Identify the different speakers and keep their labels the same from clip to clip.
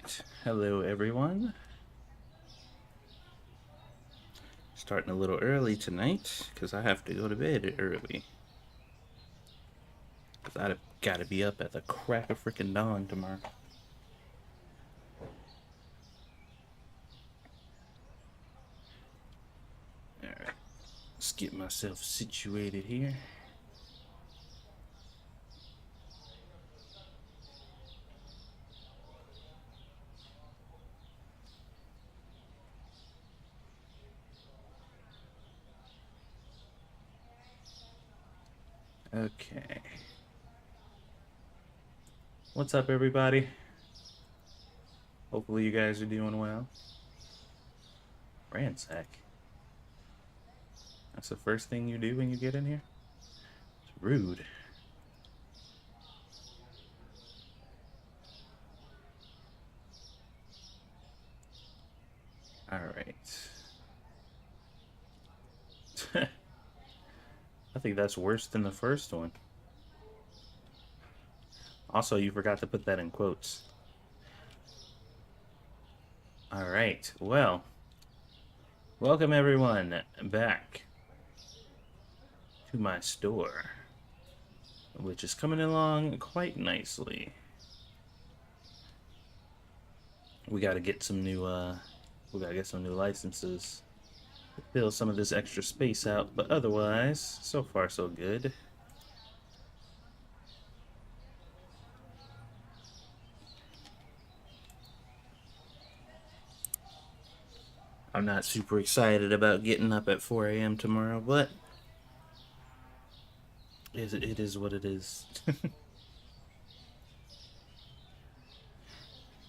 Speaker 1: Alright, hello everyone. Starting a little early tonight, because I have to go to bed early. Because I've got to be up at the crack of freaking dawn tomorrow. Alright, let's get myself situated here. Okay. What's up, everybody? Hopefully you guys are doing well. Ransack. That's the first thing you do when you get in here? It's rude. Alright. I think that's worse than the first one. Also, you forgot to put that in quotes. Alright, well, welcome everyone back to my store, which is coming along quite nicely. We gotta get some new, licenses to fill some of this extra space out, but otherwise, so far so good. I'm not super excited about getting up at 4 a.m. tomorrow, but it is what it is.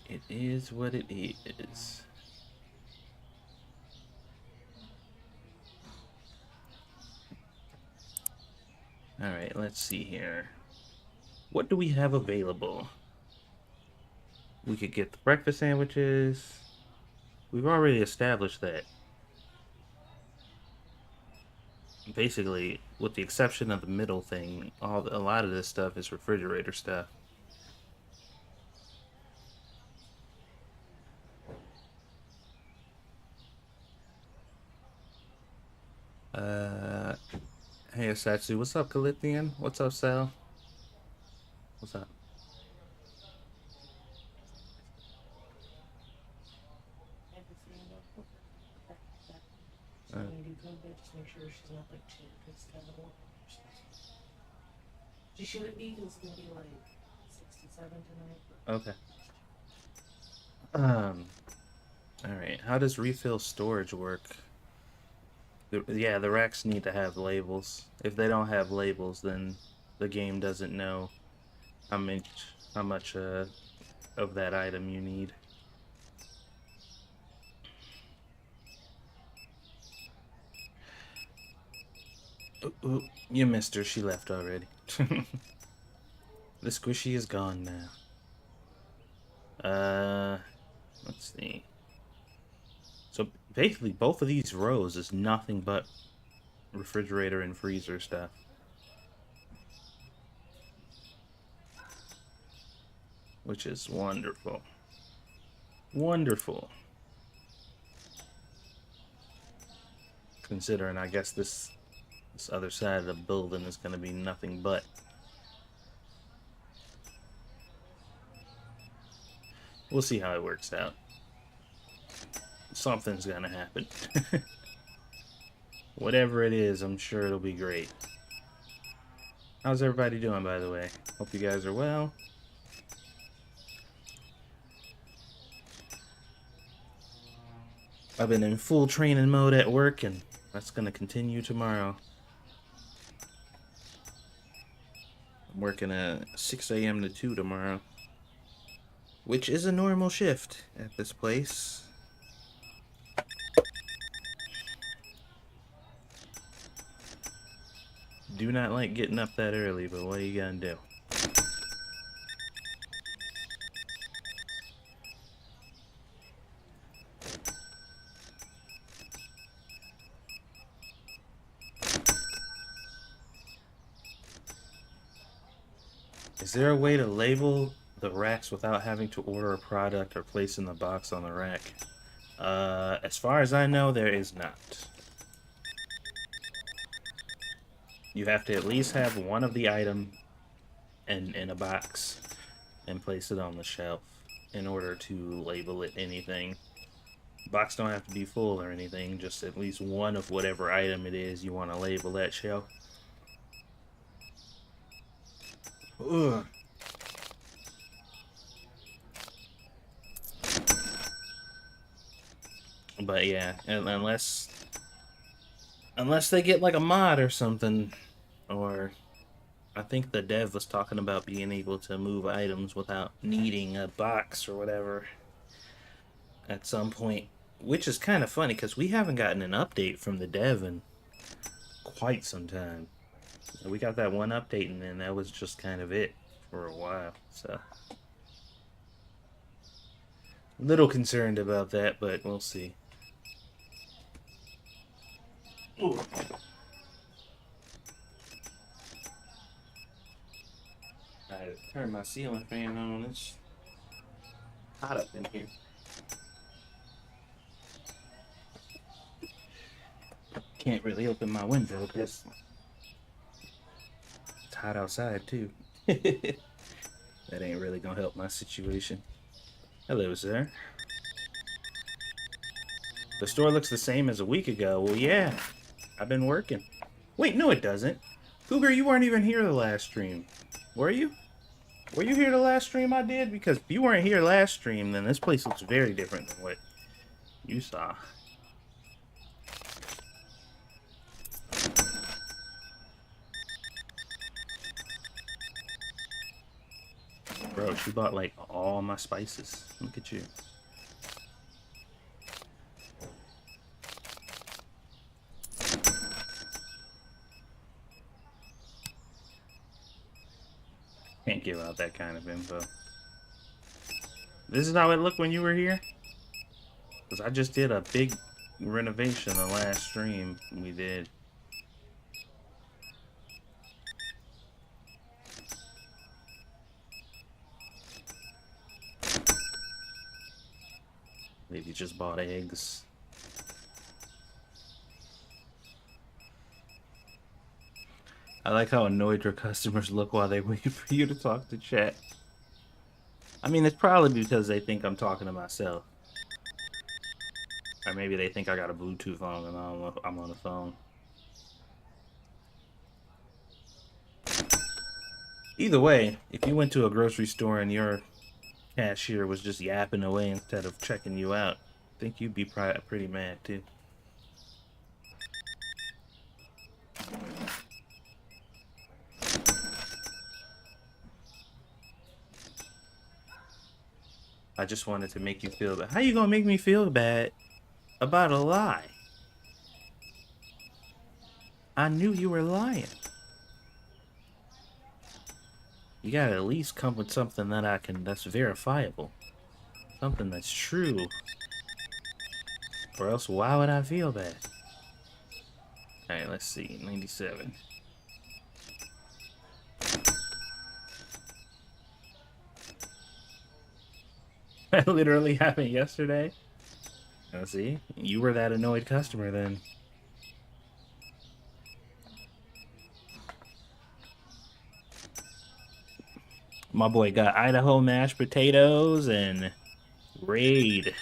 Speaker 1: It is what it is. Alright, let's see here. What do we have available? We could get the breakfast sandwiches. We've already established that. Basically, with the exception of the middle thing, a lot of this stuff is refrigerator stuff. Hey Asatsu, what's up, Calithian? What's up, Sal? What's up?
Speaker 2: Make sure she's not like two, because it's kind of one. She shouldn't be, because it's gonna be like 67 tonight.
Speaker 1: Okay. Alright, how does refill storage work? Yeah, the racks need to have labels. If they don't have labels, then the game doesn't know how much of that item you need. Ooh, you missed her. She left already. The squishy is gone now. Let's see. So basically, both of these rows is nothing but refrigerator and freezer stuff. Which is wonderful. Wonderful. Considering, I guess this other side of the building is going to be nothing but. We'll see how it works out. Something's going to happen. Whatever it is, I'm sure it'll be great. How's everybody doing, by the way? Hope you guys are well. I've been in full training mode at work, and that's going to continue tomorrow. I'm working at 6 a.m. to 2 tomorrow, which is a normal shift at this place. Do not like getting up that early, but what are you gonna do? Is there a way to label the racks without having to order a product or place in the box on the rack? As far as I know, there is not. You have to at least have one of the item in a box and place it on the shelf in order to label it anything. Box don't have to be full or anything, just at least one of whatever item it is you want to label that shelf. Ugh. But yeah, unless they get like a mod or something, or I think the dev was talking about being able to move items without needing a box or whatever at some point, which is kind of funny because we haven't gotten an update from the dev in quite some time. We got that one update and then that was just kind of it for a while. So a little concerned about that, but we'll see. Ooh. I turned my ceiling fan on. It's hot up in here. Can't really open my window because it's hot outside too. That ain't really gonna help my situation. Hello, sir. The store looks the same as a week ago. Well, yeah. I've been working. Wait, no it doesn't. Cougar, you weren't even here the last stream. Were you? Were you here the last stream I did? Because if you weren't here last stream, then this place looks very different than what you saw. Bro, she bought like all my spices. Look at you. Can't give out that kind of info. This is how it looked when you were here? Because I just did a big renovation the last stream we did. Maybe just bought eggs. I like how annoyed your customers look while they wait for you to talk to chat. I mean, it's probably because they think I'm talking to myself. Or maybe they think I got a Bluetooth on and I'm on the phone. Either way, if you went to a grocery store and your cashier was just yapping away instead of checking you out, I think you'd be pretty mad too. I just wanted to make you feel bad. How you gonna make me feel bad about a lie? I knew you were lying. You gotta at least come with something that's verifiable. Something that's true. Or else why would I feel bad? Alright, let's see. 97. That literally happened yesterday. Let's see. You were that annoyed customer then. My boy got Idaho mashed potatoes and Raid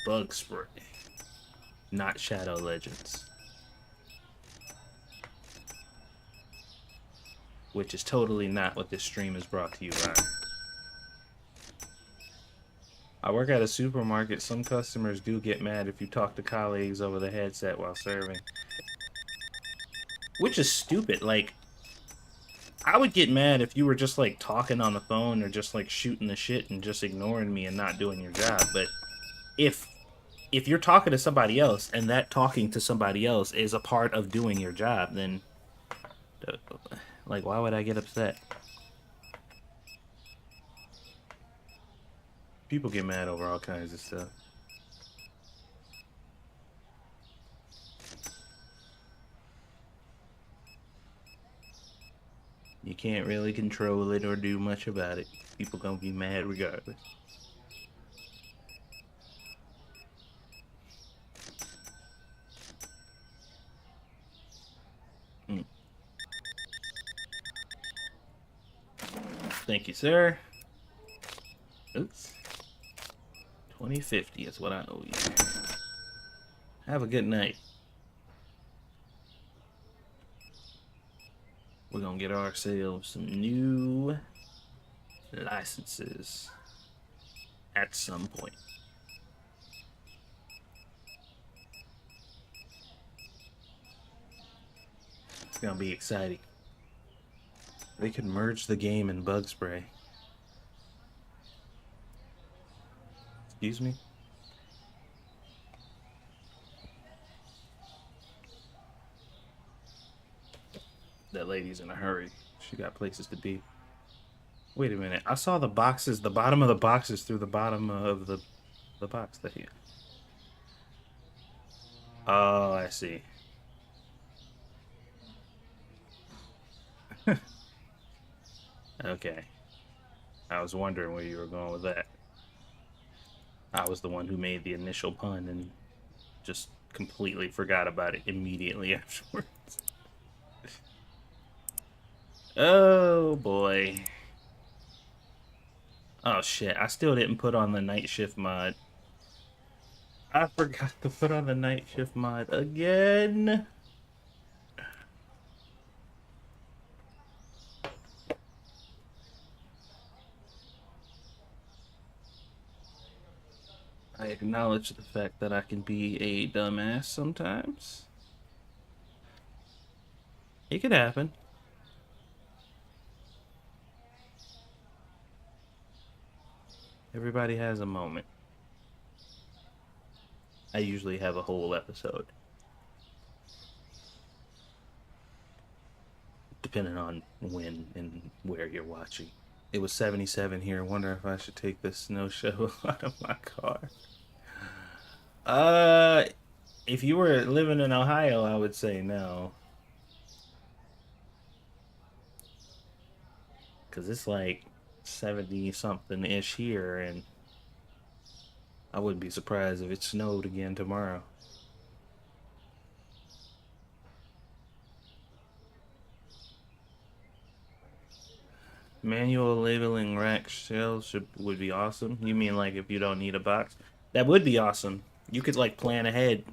Speaker 1: bug spray. Not Shadow Legends. Which is totally not what this stream is brought to you by. I work at a supermarket. Some customers do get mad if you talk to colleagues over the headset while serving. Which is stupid. Like, I would get mad if you were just like talking on the phone or just like shooting the shit and just ignoring me and not doing your job. But if you're talking to somebody else and that talking to somebody else is a part of doing your job, then like why would I get upset? People get mad over all kinds of stuff. You can't really control it or do much about it. People gonna be mad regardless. Mm. Thank you, sir. Oops. 2050 is what I owe you. Have a good night. We're gonna get ourselves some new licenses at some point. It's gonna be exciting. They could merge the game and bug spray. Excuse me? That lady's in a hurry. She got places to be. Wait a minute. I saw the boxes, the bottom of the boxes through the bottom of the box that you. Oh, I see. Okay. I was wondering where you were going with that. I was the one who made the initial pun and just completely forgot about it immediately afterwards. Oh boy. Oh shit, I still didn't put on the night shift mod. I forgot to put on the night shift mod again. I acknowledge the fact that I can be a dumbass sometimes. It could happen. Everybody has a moment. I usually have a whole episode, depending on when and where you're watching. It was 77 here. I wonder if I should take this snow shovel out of my car. Uh, if you were living in Ohio, I would say no. Because it's like 70 something ish here, and I wouldn't be surprised if it snowed again tomorrow. Manual labeling rack shelves would be awesome. You mean like if you don't need a box? That would be awesome. You could like plan ahead.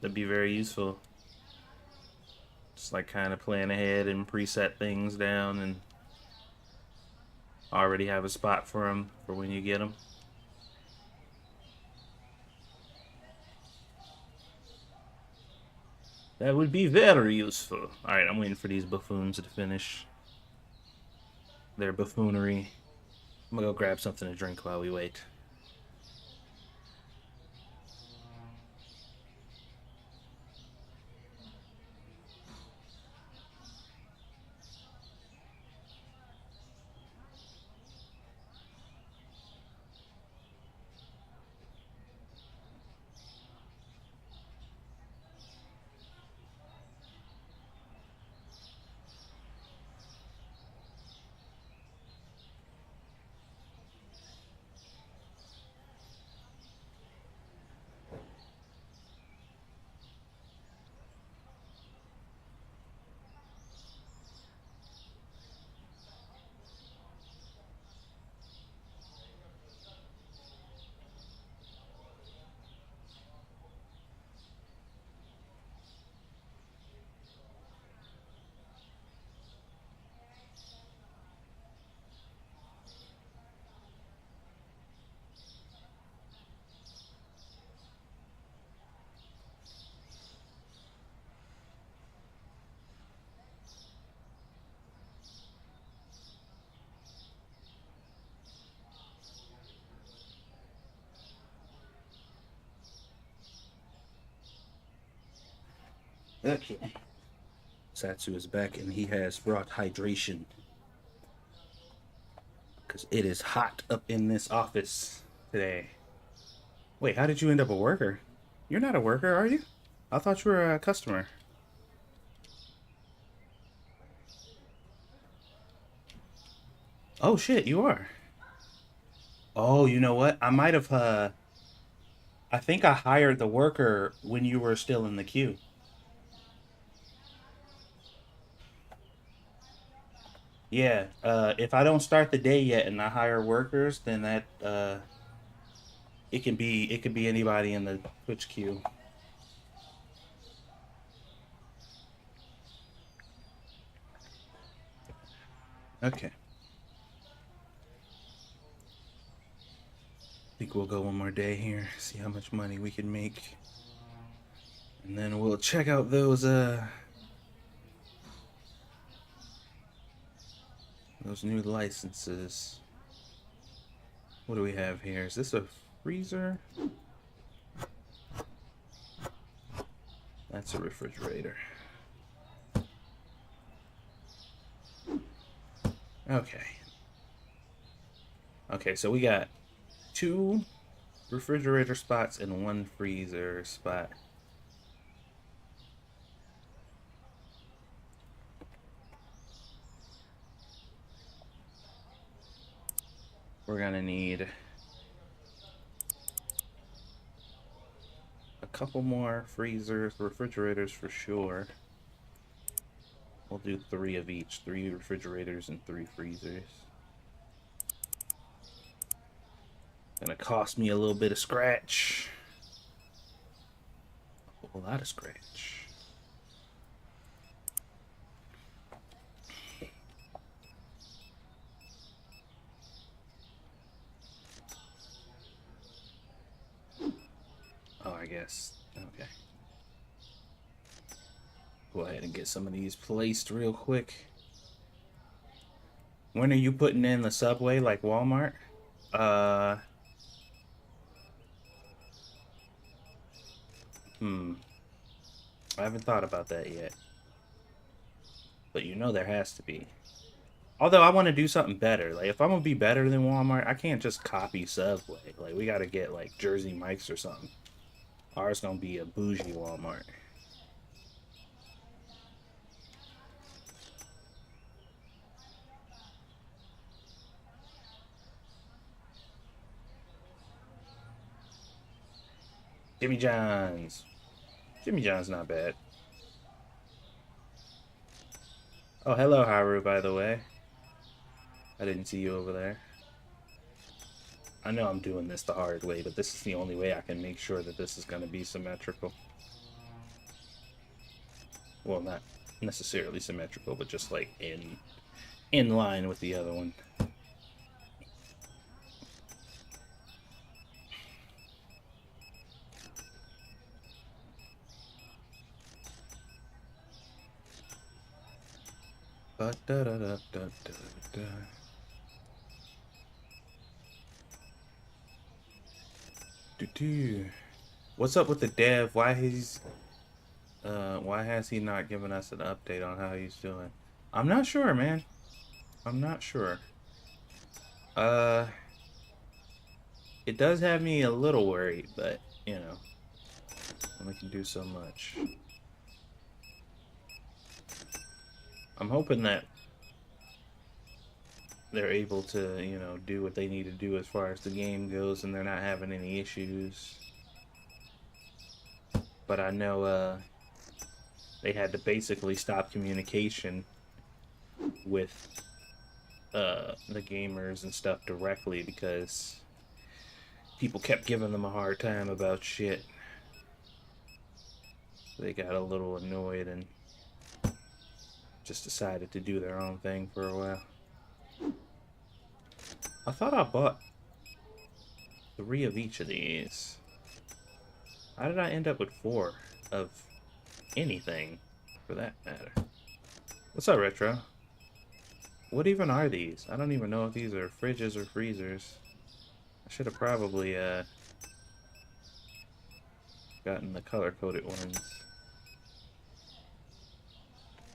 Speaker 1: That'd be very useful. Just like kind of plan ahead and preset things down and already have a spot for them for when you get them. That would be very useful. Alright, I'm waiting for these buffoons to finish their buffoonery. I'm gonna go grab something to drink while we wait. Okay. Satsu is back and he has brought hydration. Because it is hot up in this office today. Wait, how did you end up a worker? You're not a worker, are you? I thought you were a customer. Oh shit, you are. Oh, you know what? I might have I think I hired the worker when you were still in the queue. Yeah, if I don't start the day yet and I hire workers, then that it could be anybody in the Twitch queue. Okay. I think we'll go one more day here, see how much money we can make. And then we'll check out those new licenses. What do we have here? Is this a freezer? That's a refrigerator. Okay. Okay, so we got 2 refrigerator spots and 1 freezer spot. We're gonna need a couple more refrigerators for sure. We'll do 3 of each, 3 refrigerators and 3 freezers. Gonna cost me a little bit of scratch. A whole lot of scratch. Oh, I guess. Okay. Go ahead and get some of these placed real quick. When are you putting in the subway like Walmart? Uh, hmm. I haven't thought about that yet. But you know there has to be. Although I want to do something better. Like if I'm gonna be better than Walmart, I can't just copy Subway. Like we gotta get like Jersey Mike's or something. Ours gonna be a bougie Walmart. Jimmy John's. Jimmy John's not bad. Oh, hello, Haru, by the way. I didn't see you over there. I know I'm doing this the hard way, but this is the only way I can make sure that this is going to be symmetrical. Well, not necessarily symmetrical, but just like in line with the other one. Ba da da da da da da. What's up with the dev? Why has he not given us an update on how he's doing? I'm not sure, man. I'm not sure. Uh, it does have me a little worried, but you know, only can do so much. I'm hoping that they're able to, you know, do what they need to do as far as the game goes, and they're not having any issues. But I know, they had to basically stop communication with the gamers and stuff directly because people kept giving them a hard time about shit. They got a little annoyed and just decided to do their own thing for a while. I thought I bought 3 of each of these. How did I end up with 4 of anything, for that matter? What's up, Retro? What even are these? I don't even know if these are fridges or freezers. I should have probably gotten the color-coded ones.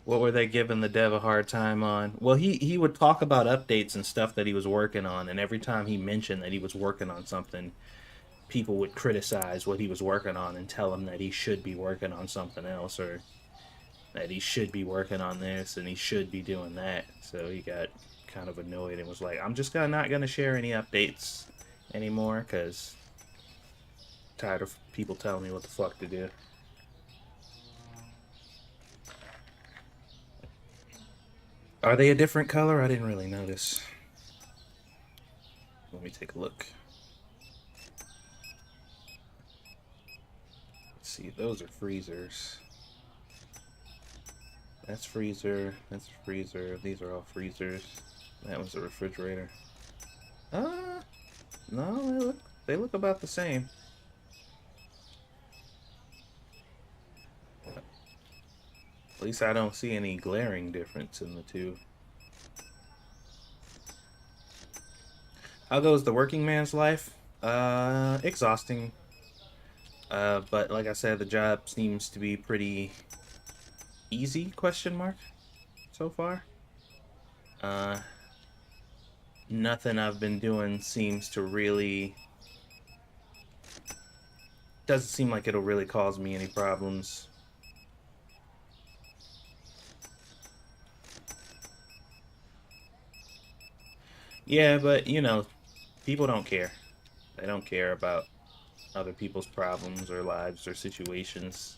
Speaker 1: What were they giving the dev a hard time on? Well, he would talk about updates and stuff that he was working on, and every time he mentioned that he was working on something, people would criticize what he was working on and tell him that he should be working on something else, or that he should be working on this and he should be doing that. So he got kind of annoyed and was like, I'm just not gonna share any updates anymore because tired of people telling me what the fuck to do. Are they a different color? I didn't really notice. Let me take a look. Let's see, those are freezers. That's freezer, that's freezer, these are all freezers. That was a refrigerator. No, they look about the same. At least I don't see any glaring difference in the two. How goes the working man's life? Exhausting. But like I said, the job seems to be pretty easy, question mark, so far. Uh, Nothing I've been doing seems to really... Doesn't seem like it'll really cause me any problems. Yeah, but, you know, people don't care. They don't care about other people's problems or lives or situations.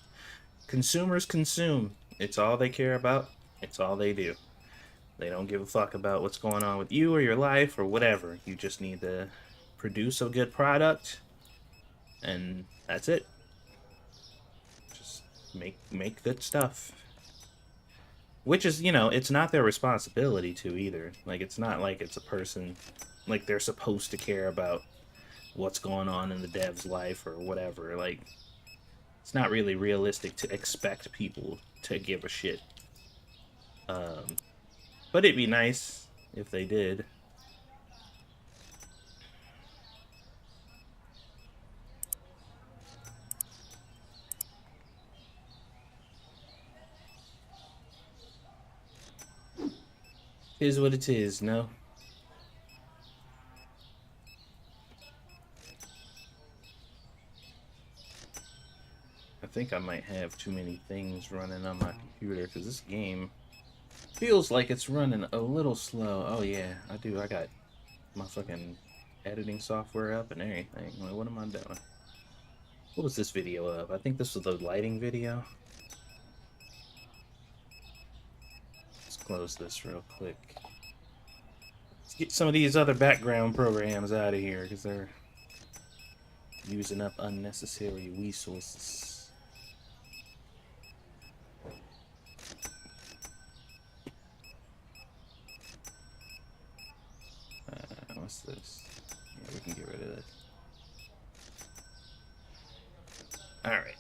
Speaker 1: Consumers consume. It's all they care about. It's all they do. They don't give a fuck about what's going on with you or your life or whatever. You just need to produce a good product, and that's it. Just make good stuff. Which is, you know, it's not their responsibility to either. Like, it's not like it's a person, like they're supposed to care about what's going on in the dev's life or whatever. Like, it's not really realistic to expect people to give a shit. Um, but it'd be nice if they did. Is what it is, no? I think I might have too many things running on my computer because this game feels like it's running a little slow. Oh yeah, I do. I got my fucking editing software up and everything. Like, what am I doing? What was this video of? I think this was the lighting video. Let's close this real quick. Let's get some of these other background programs out of here because they're using up unnecessary resources. What's this? Yeah, we can get rid of this. Alright.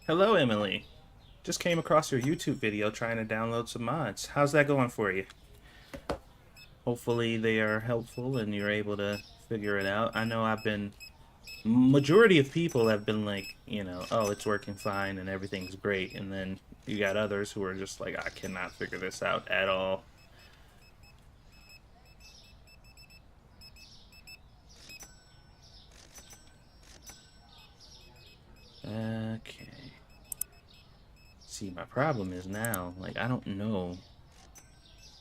Speaker 1: Hello, Emily. Just came across your YouTube video trying to download some mods. How's that going for you? Hopefully they are helpful and you're able to figure it out. I know majority of people have been like, you know, oh, it's working fine and everything's great. And then you got others who are just like, I cannot figure this out at all. Okay. See, my problem is now, like, I don't know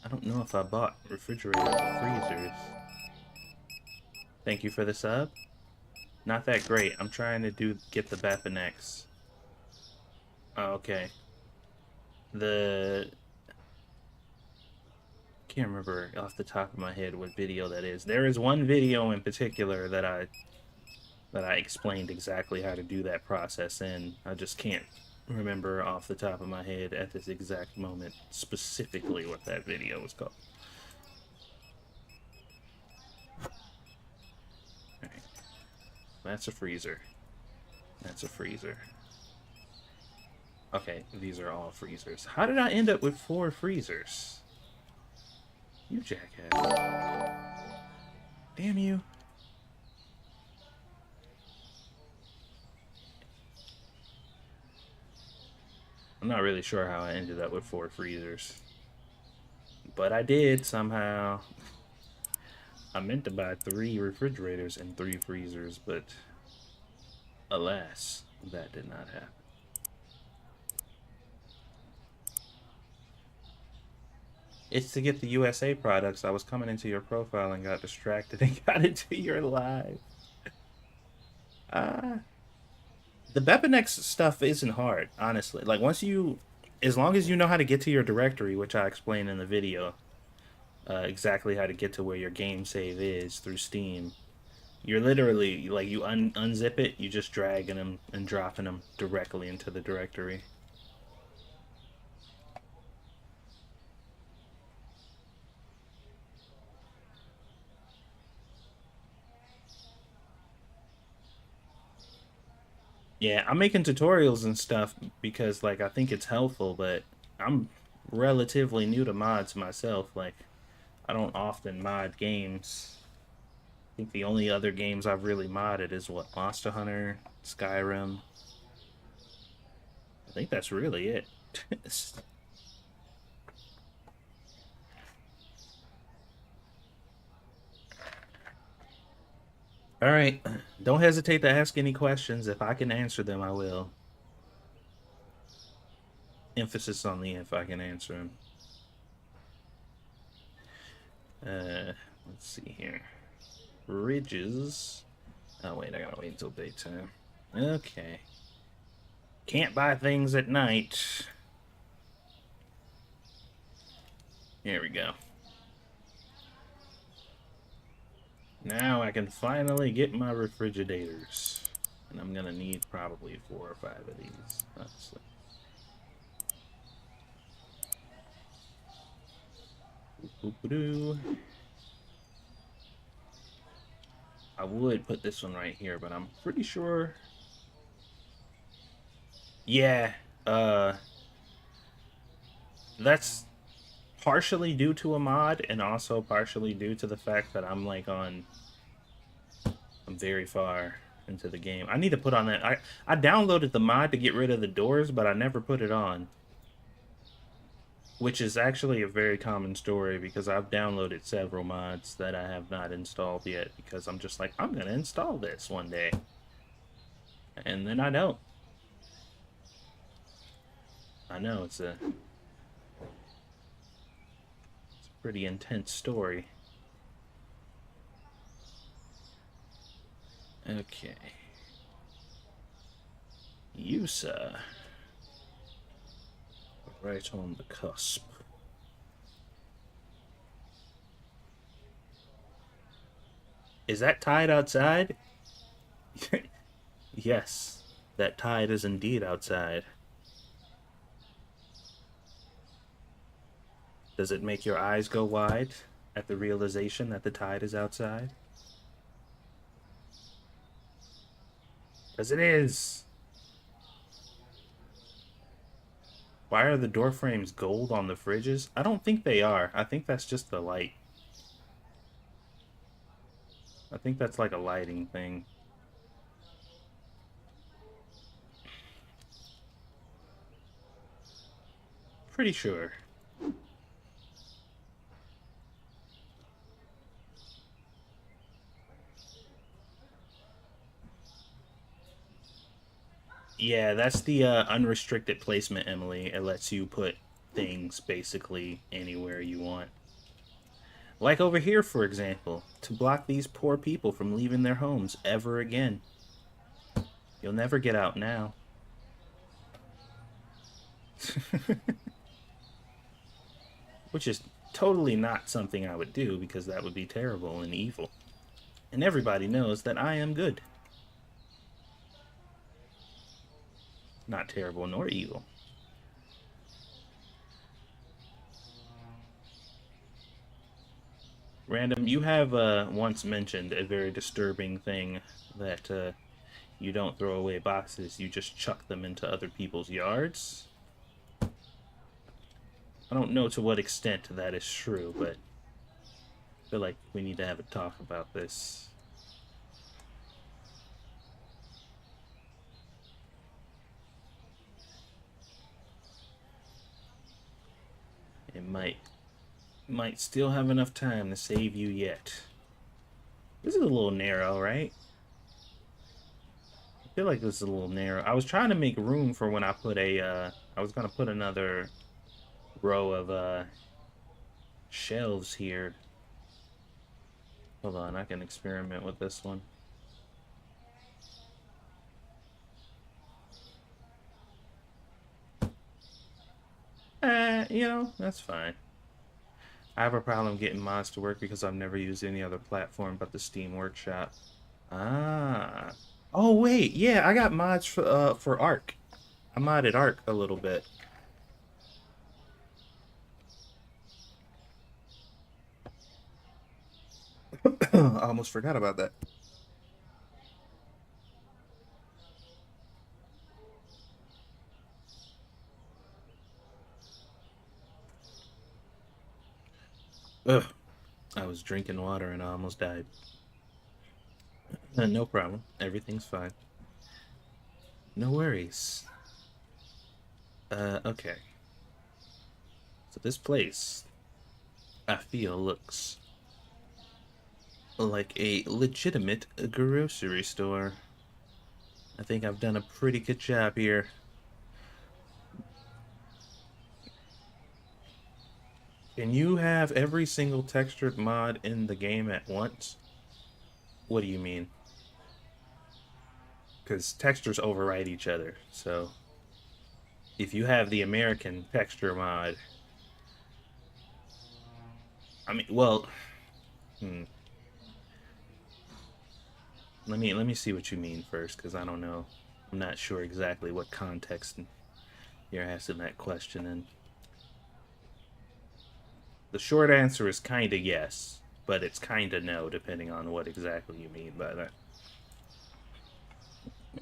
Speaker 1: if I bought refrigerators or freezers. Thank you for the sub. Not that great. I'm trying to get the Bapinex. Oh, okay. Can't remember off the top of my head what video that is. There is one video in particular that I explained exactly how to do that process in. I just can't remember off the top of my head at this exact moment specifically what that video was called. Alright. That's a freezer. That's a freezer. Okay, these are all freezers. How did I end up with 4 freezers? You jackass. Damn you. I'm not really sure how I ended up with 4 freezers. But I did somehow. I meant to buy 3 refrigerators and 3 freezers, but alas, that did not happen. It's to get the USA products. I was coming into your profile and got distracted and got into your live. Uh, the Bepinex stuff isn't hard, honestly. Like once you, as long as you know how to get to your directory, which I explained in the video, exactly how to get to where your game save is through Steam. You're literally like you unzip it, you just dragging them and dropping them directly into the directory. Yeah, I'm making tutorials and stuff because like I think it's helpful, but I'm relatively new to mods myself. Like I don't often mod games. I think the only other games I've really modded is what Monster Hunter, Skyrim. I think that's really it. All right. Don't hesitate to ask any questions. If I can answer them, I will. Emphasis on the if I can answer them. Let's see here. Ridges. Oh, wait, I gotta wait until daytime. Okay. Can't buy things at night. Here we go. Now I can finally get my refrigerators. And I'm gonna need probably 4 or 5 of these, honestly. I would put this one right here, but I'm pretty sure. Yeah, uh, that's partially due to a mod and also partially due to the fact that I'm very far into the game. I need to put on that. I downloaded the mod to get rid of the doors, but I never put it on. Which is actually a very common story because I've downloaded several mods that I have not installed yet because I'm just like, I'm going to install this one day. And then I don't. I know it's a pretty intense story. Okay. USA. Right on the cusp. Is that tide outside? Yes, that tide is indeed outside. Does it make your eyes go wide at the realization that the tide is outside? Because it is. Why are the door frames gold on the fridges? I don't think they are. I think that's just the light. I think that's like a lighting thing. Pretty sure. Yeah, that's the unrestricted placement, Emily. It lets you put things basically anywhere you want. Like over here, for example, to block these poor people from leaving their homes ever again. You'll never get out now. Which is totally not something I would do because that would be terrible and evil. And everybody knows that I am good. Not terrible nor evil. Random, you have once mentioned a very disturbing thing that you don't throw away boxes, you just chuck them into other people's yards. I don't know to what extent that is true, but I feel like we need to have a talk about this. It might still have enough time to save you yet. This is a little narrow, right? I feel like this is a little narrow. I was trying to make room for when I put I was gonna put another row of shelves here. Hold on, I can experiment with this one. That's fine. I have a problem getting mods to work because I've never used any other platform but the Steam Workshop. Ah. Oh wait, yeah, I got mods for Arc. I modded Arc a little bit. I almost forgot about that. Ugh. I was drinking water and I almost died. No problem. Everything's fine. No worries. Okay. So this place, I feel, looks like a legitimate grocery store. I think I've done a pretty good job here. Can you have every single textured mod in the game at once? What do you mean? Because textures override each other. So if you have the American texture mod, I mean, well, hmm, let me see what you mean first, because I don't know. I'm not sure exactly what context you're asking that question in. The short answer is kind of yes, but it's kind of no, depending on what exactly you mean by that.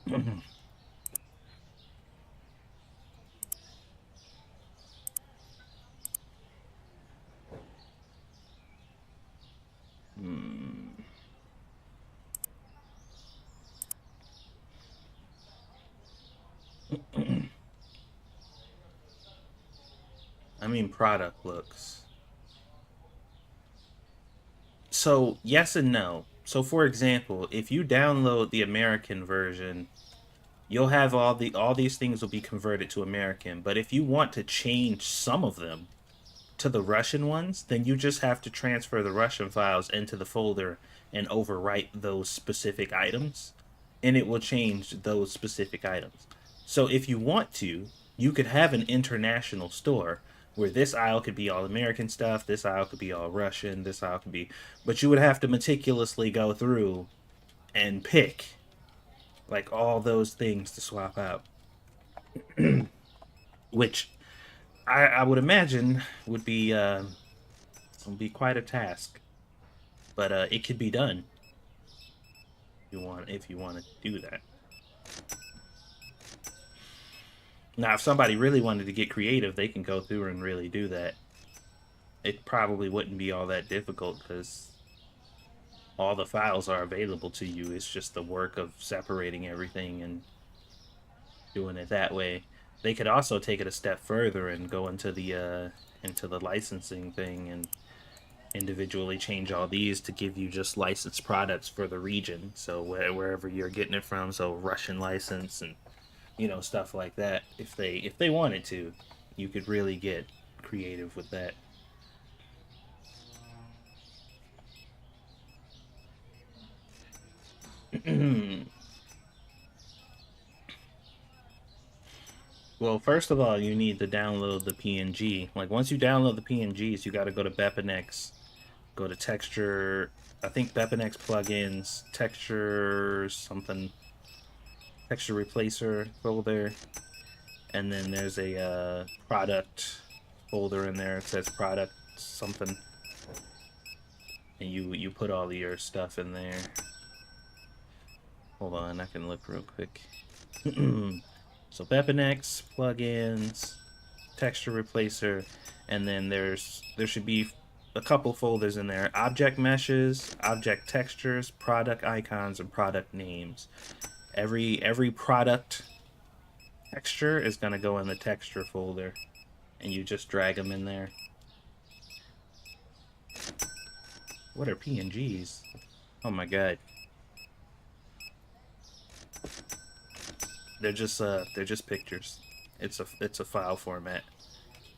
Speaker 1: Hmm. I mean, product looks. So, yes and no. So, for example, if you download the American version, you'll have all these things will be converted to American. But if you want to change some of them to the Russian ones, then you just have to transfer the Russian files into the folder and overwrite those specific items, and it will change those specific items. So if you want to, you could have an international store where this aisle could be all American stuff, this aisle could be all Russian, this aisle could be, but you would have to meticulously go through and pick like all those things to swap out, which I would imagine would be quite a task, but it could be done if you want to do that. Now, if somebody really wanted to get creative, they can go through and really do that. It probably wouldn't be all that difficult because all the files are available to you. It's just the work of separating everything and doing it that way. They could also take it a step further and go into the licensing thing and individually change all these to give you just licensed products for the region. So wherever you're getting it from, so Russian license and stuff like that. If they wanted to, you could really get creative with that. Well, first of all, you need to download the PNG. Like once you download the PNGs, you got to go to Bepinex, go to texture. I think Bepinex plugins, texture something, texture replacer folder, and then there's a product folder in there. It says product something, and you put all of your stuff in there. Hold on, I can look real quick. So Bepinex plugins, texture replacer, and then there should be a couple folders in there: object meshes, object textures, product icons, and product names. Every product texture is gonna go in the texture folder, and you just drag them in there. What are PNGs? Oh my god. They're just pictures. It's a file format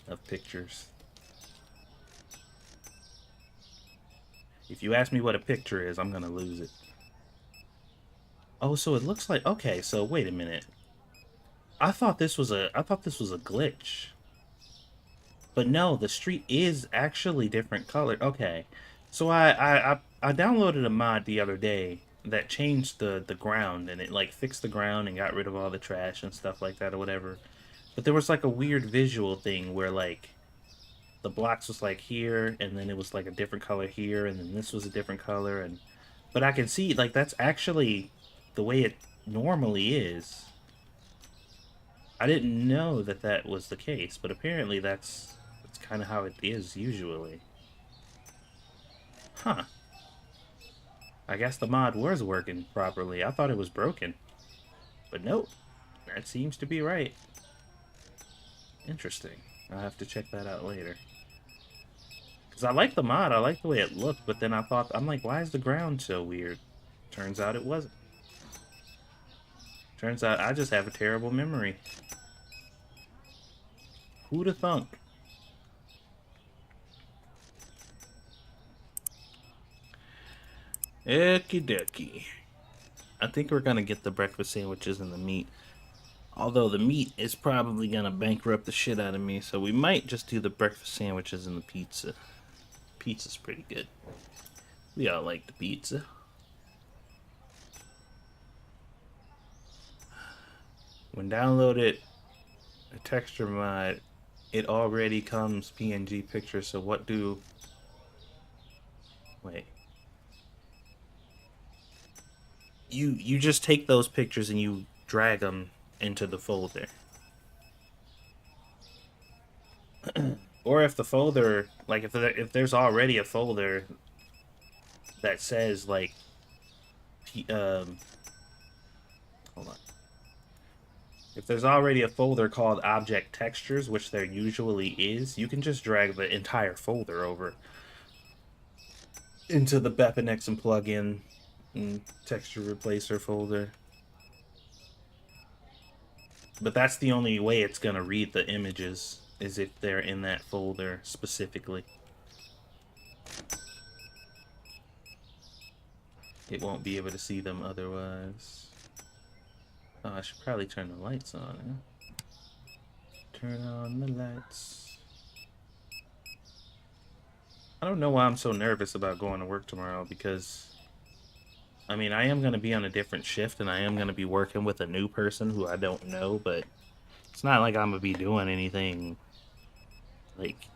Speaker 1: of pictures. If you ask me what a picture is, I'm gonna lose it. Oh, so it looks like okay, so wait a minute. I thought this was a glitch. But no, the street is actually different color. Okay. So I downloaded a mod the other day that changed the ground and it like fixed the ground and got rid of all the trash and stuff like that or whatever. But there was like a weird visual thing where like the blocks was like here and then it was like a different color here and then this was a different color and but I can see like that's actually the way it normally is. I didn't know that that was the case, but apparently that's kind of how it is usually. Huh. I guess the mod was working properly. I thought it was broken. But nope. That seems to be right. Interesting. I'll have to check that out later. Because I like the mod. I like the way it looked, but then I'm like, why is the ground so weird? Turns out it wasn't. Turns out I just have a terrible memory. Who'da thunk? Okie dokie. I think we're gonna get the breakfast sandwiches and the meat. Although the meat is probably gonna bankrupt the shit out of me, so we might just do the breakfast sandwiches and the pizza. Pizza's pretty good. We all like the pizza. When downloaded a texture mod, it already comes PNG picture, so what do... Wait. You just take those pictures and you drag them into the folder. Or if the folder, like if there's already a folder that says like, hold on. If there's already a folder called object textures, which there usually is, you can just drag the entire folder over into the Bepinex and plugin and texture replacer folder. But that's the only way it's gonna read the images, is if they're in that folder specifically. It won't be able to see them otherwise. Oh, I should probably turn the lights on, huh? Turn on the lights. I don't know why I'm so nervous about going to work tomorrow because, I mean, I am going to be on a different shift and I am going to be working with a new person who I don't know, but it's not like I'm going to be doing anything, like,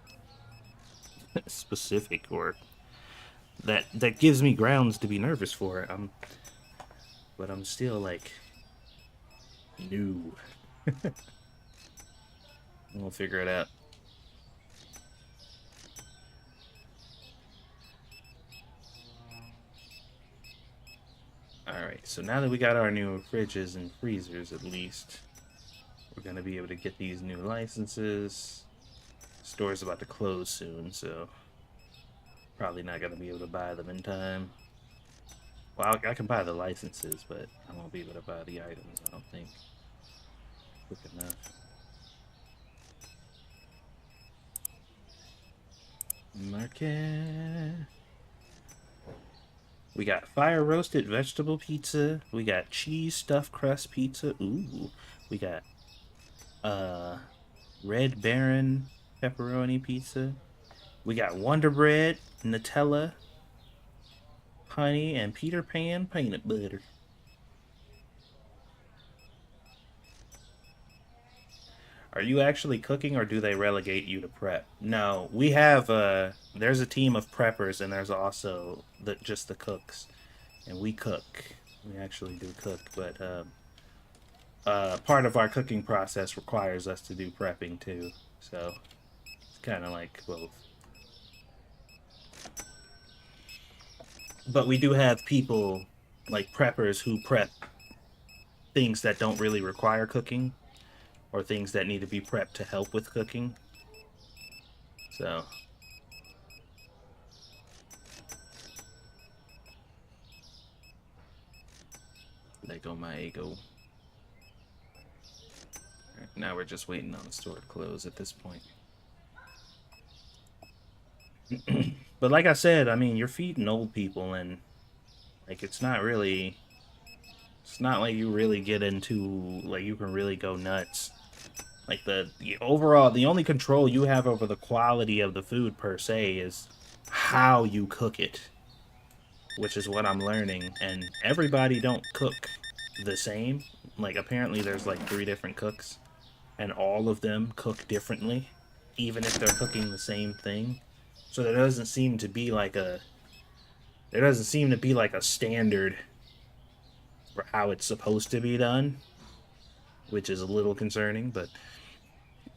Speaker 1: specific or that gives me grounds to be nervous for it. But I'm still, like, new. We'll figure it out. Alright, so now that we got our new fridges and freezers, at least, we're going to be able to get these new licenses. Store's about to close soon, so probably not going to be able to buy them in time. Well, I can buy the licenses, but I won't be able to buy the items, I don't think, quick enough. Market. We got fire roasted vegetable pizza. We got cheese stuffed crust pizza. Ooh. We got Red Baron pepperoni pizza. We got Wonder Bread, Nutella, honey, and Peter Pan peanut butter. Are you actually cooking or do they relegate you to prep? No, we have there's a team of preppers and there's also just the cooks. And we cook. We actually do cook, but part of our cooking process requires us to do prepping too. So it's kind of like both. But we do have people like preppers who prep things that don't really require cooking or things that need to be prepped to help with cooking. So there go my ego. Right, now we're just waiting on the store to close at this point. But like I said, I mean, you're feeding old people, and like it's not like you really get into like you can really go nuts. Like the overall, the only control you have over the quality of the food per se is how you cook it, which is what I'm learning. And everybody don't cook the same. Like apparently there's like three different cooks, and all of them cook differently, even if they're cooking the same thing. So there doesn't seem to be like a standard for how it's supposed to be done, which is a little concerning. But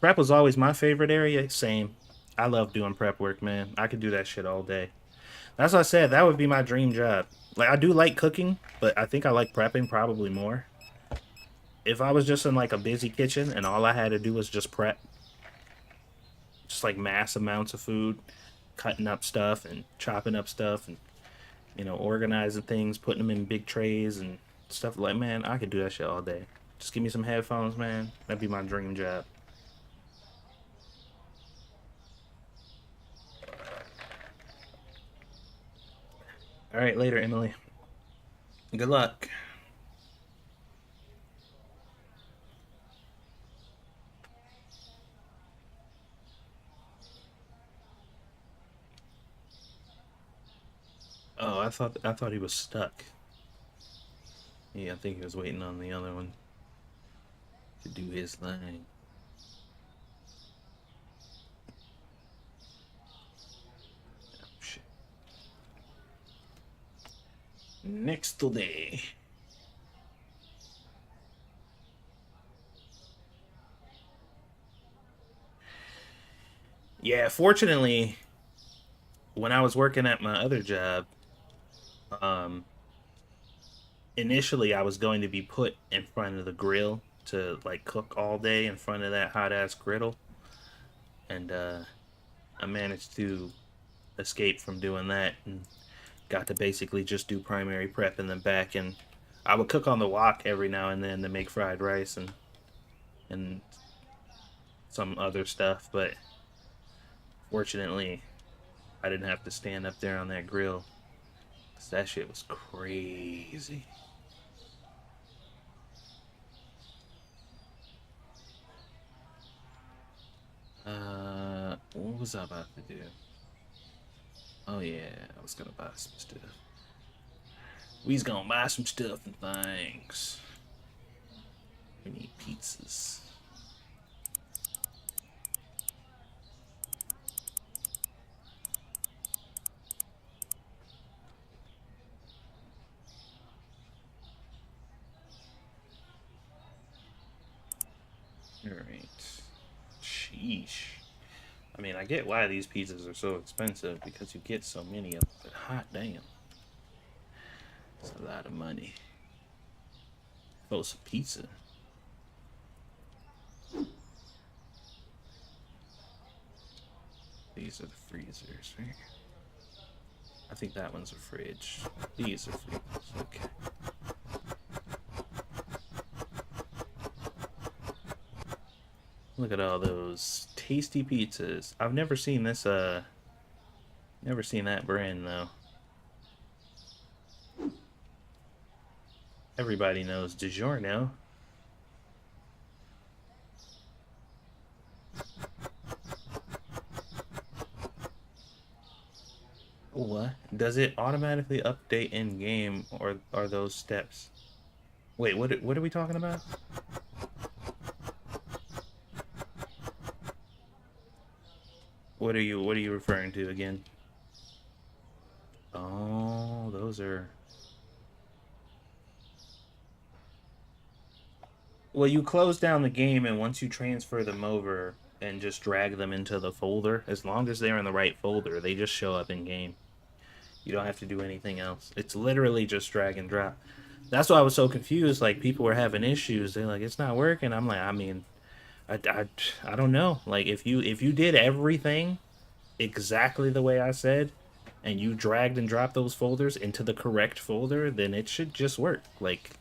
Speaker 1: prep was always my favorite area. Same. I love doing prep work, man. I could do that shit all day. That's what I said. That would be my dream job. Like I do like cooking, but I think I like prepping probably more. If I was just in like a busy kitchen and all I had to do was just prep, just like mass amounts of food, cutting up stuff and chopping up stuff and organizing things, putting them in big trays and stuff like man, I could do that shit all day. Just give me some headphones, man. That'd be my dream job. All right, later, Emily. Good luck. Oh, I thought he was stuck. Yeah, I think he was waiting on the other one to do his thing. Oh, shit. Next today. Yeah, fortunately, when I was working at my other job, um, initially I was going to be put in front of the grill to like cook all day in front of that hot ass griddle, and I managed to escape from doing that and got to basically just do primary prep in the back. And I would cook on the wok every now and then to make fried rice and some other stuff, but fortunately I didn't have to stand up there on that grill. 'Cause that shit was crazy. What was I about to do? Oh yeah, I was gonna buy some stuff. We's gonna buy some stuff and things. We need pizzas. Alright. Sheesh. I mean, I get why these pizzas are so expensive because you get so many of them, but hot damn. It's a lot of money. Oh, some pizza. These are the freezers, right? I think that one's a fridge. These are freezers. Okay. Look at all those tasty pizzas. I've never seen this never seen that brand though. Everybody knows DiGiorno. What? Does it automatically update in game or are those steps? Wait, what are we talking about? What are you referring to again? Oh, those are well, you close down the game and once you transfer them over and just drag them into the folder, as long as they're in the right folder, they just show up in game. You don't have to do anything else. It's literally just drag and drop. That's why I was so confused. Like people were having issues. They're like, it's not working. I'm like, I mean, I don't know. Like if you did everything exactly the way I said, and you dragged and dropped those folders into the correct folder, then it should just work. Like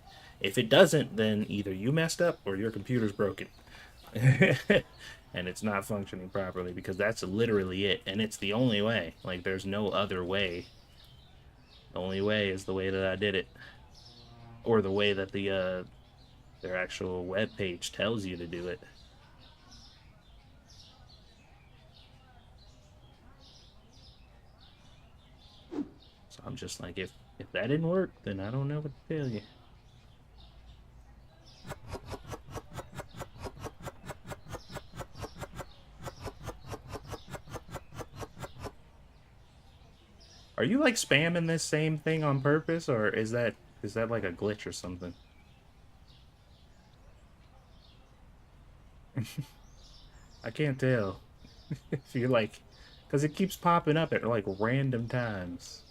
Speaker 1: if it doesn't, then either you messed up or your computer's broken. And it's not functioning properly because that's literally it, and it's the only way. Like, there's no other way. The only way is the way that I did it, or the way that their actual web page tells you to do it. So I'm just like, if that didn't work, then I don't know what to tell you. Are you like spamming this same thing on purpose, or is that like a glitch or something? I can't tell. If you're like, because it keeps popping up at like random times.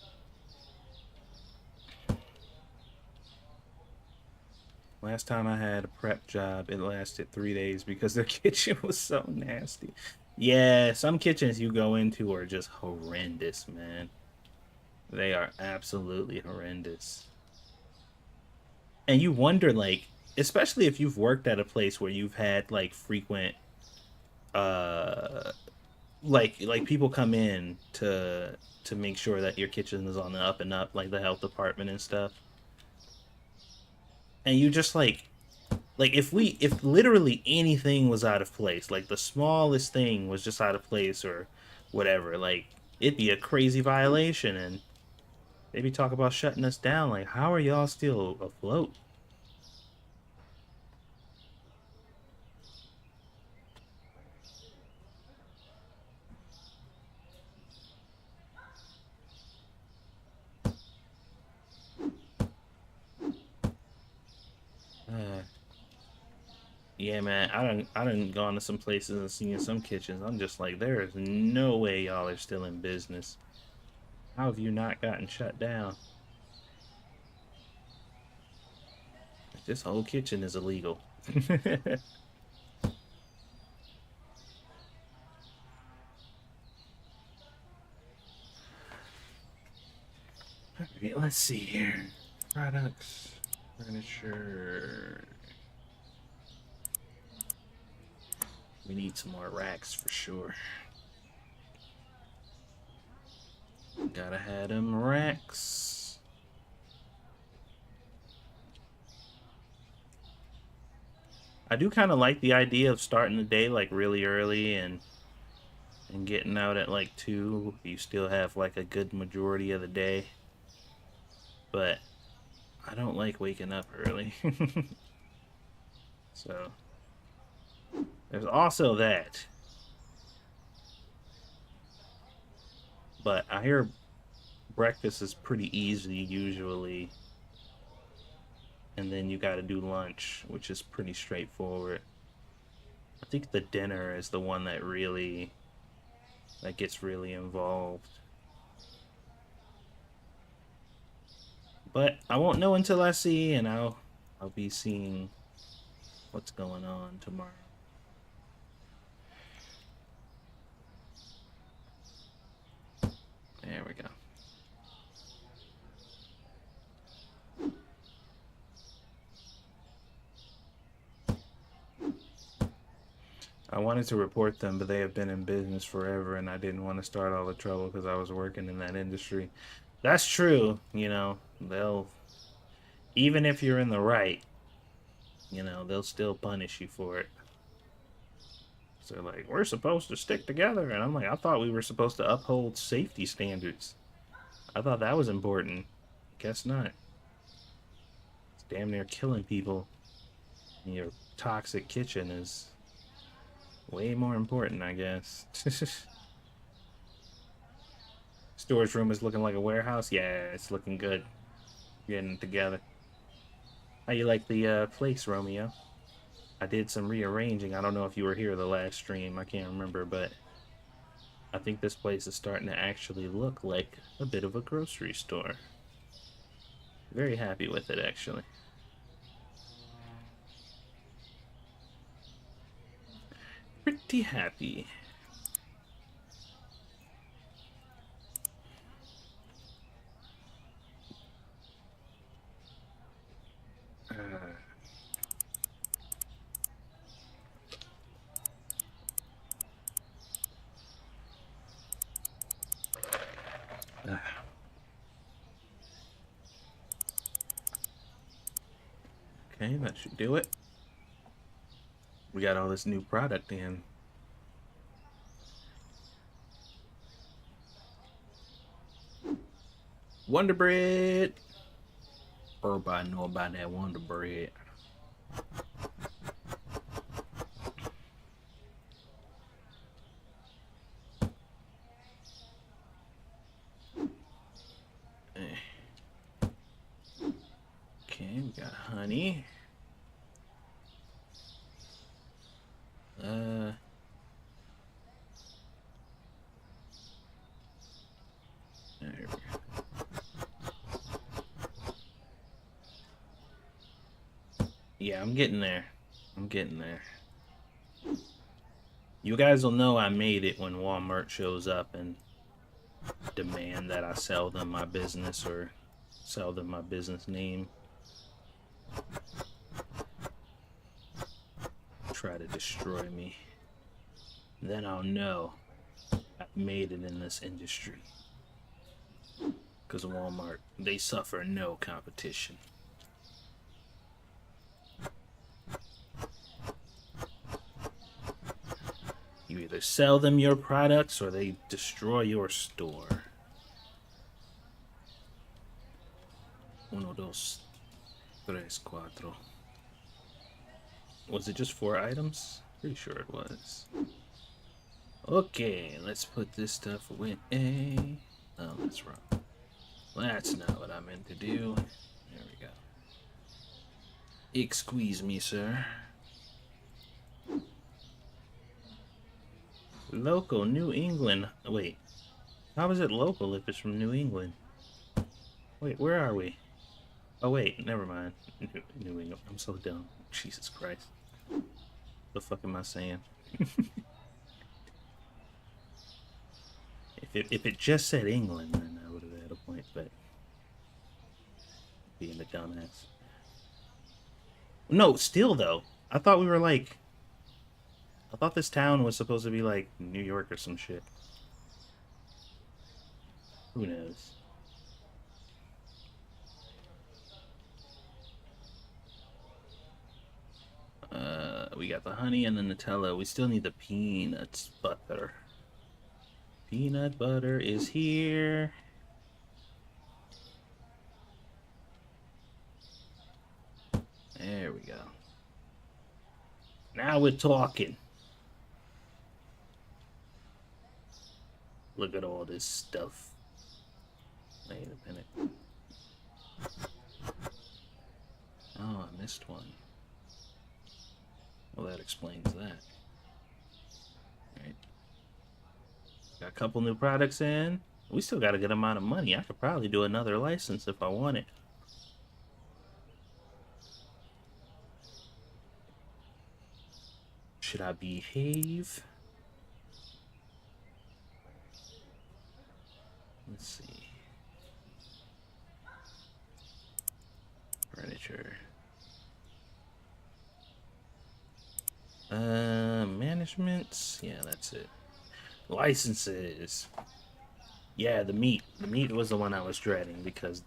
Speaker 1: Last time I had a prep job, it lasted 3 days because their kitchen was so nasty. Yeah, some kitchens you go into are just horrendous, man. They are absolutely horrendous. And you wonder, like, especially if you've worked at a place where you've had like frequent, uh, like people come in to make sure that your kitchen is on the up and up, like the health department and stuff. And you just like if literally anything was out of place, like the smallest thing was just out of place or whatever, like it'd be a crazy violation, and they'd be talking about shutting us down. Like, how are y'all still afloat? Uh, yeah, man, I done gone to some places and seen some kitchens. I'm just like, there is no way y'all are still in business. How have you not gotten shut down? This whole kitchen is illegal. Okay, let's see here. Products, furniture. We need some more racks for sure. Gotta have them racks. I do kind of like the idea of starting the day like really early and getting out at like 2. You still have like a good majority of the day. But I don't like waking up early. So there's also that. But I hear breakfast is pretty easy usually, and then you got to do lunch, which is pretty straightforward. I think the dinner is the one that gets really involved. But I won't know until I see, and I'll be seeing what's going on tomorrow. There we go. I wanted to report them, but they have been in business forever, and I didn't want to start all the trouble because I was working in that industry. That's true, they'll, even if you're in the right, they'll still punish you for it. So they're like, we're supposed to stick together. And I'm like, I thought we were supposed to uphold safety standards. I thought that was important. Guess not. It's damn near killing people. And your toxic kitchen is way more important, I guess. Storage room is looking like a warehouse. Yeah, it's looking good. Getting it together. How you like the place, Romeo? I did some rearranging. I don't know if you were here the last stream. I can't remember, but I think this place is starting to actually look like a bit of a grocery store. Very happy with it, actually. Pretty happy. Uh, Okay, that should do it. We got all this new product in. Wonder Bread. Everybody know about that Wonder Bread. Okay, we got honey. There we go. Yeah, I'm getting there. I'm getting there. You guys will know I made it when Walmart shows up and demand that I sell them my business or sell them my business name. Try to destroy me. Then I'll know I've made it in this industry. Because Walmart, they suffer no competition. You either sell them your products or they destroy your store. Uno, dos, tres, cuatro. Was it just 4 items? Pretty sure it was. Okay, let's put this stuff away. Oh, that's wrong. That's not what I meant to do. There we go. Excuse me, sir. Local, New England. Wait, how is it local if it's from New England? Wait, where are we? Oh, wait, never mind. New England. I'm so dumb. Jesus Christ. The fuck am I saying? If it just said England, then I would have had a point, but being a dumbass. No, still though. I thought we were like, I thought this town was supposed to be like New York or some shit. Who knows? We got the honey and the Nutella. We still need the peanuts butter. Peanut butter is here. There we go. Now we're talking. Look at all this stuff. Wait a minute. Oh, I missed one. Well, that explains that. Alright. Got a couple new products in. We still got a good amount of money. I could probably do another license if I wanted. Should I behave? Let's see. Furniture. Managements. Yeah, that's it. Licenses. Yeah, the meat. The meat was the one I was dreading because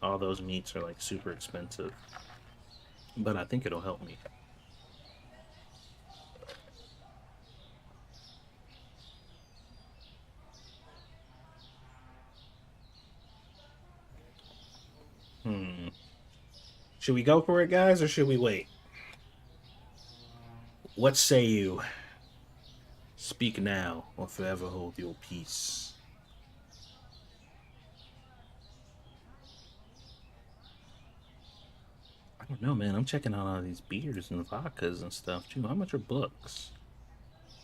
Speaker 1: all those meats are like super expensive. But I think it'll help me. Should we go for it, guys, or should we wait? What say you? Speak now, or forever hold your peace. I don't know, man. I'm checking out all these beers and vodkas and stuff, too. How much are books?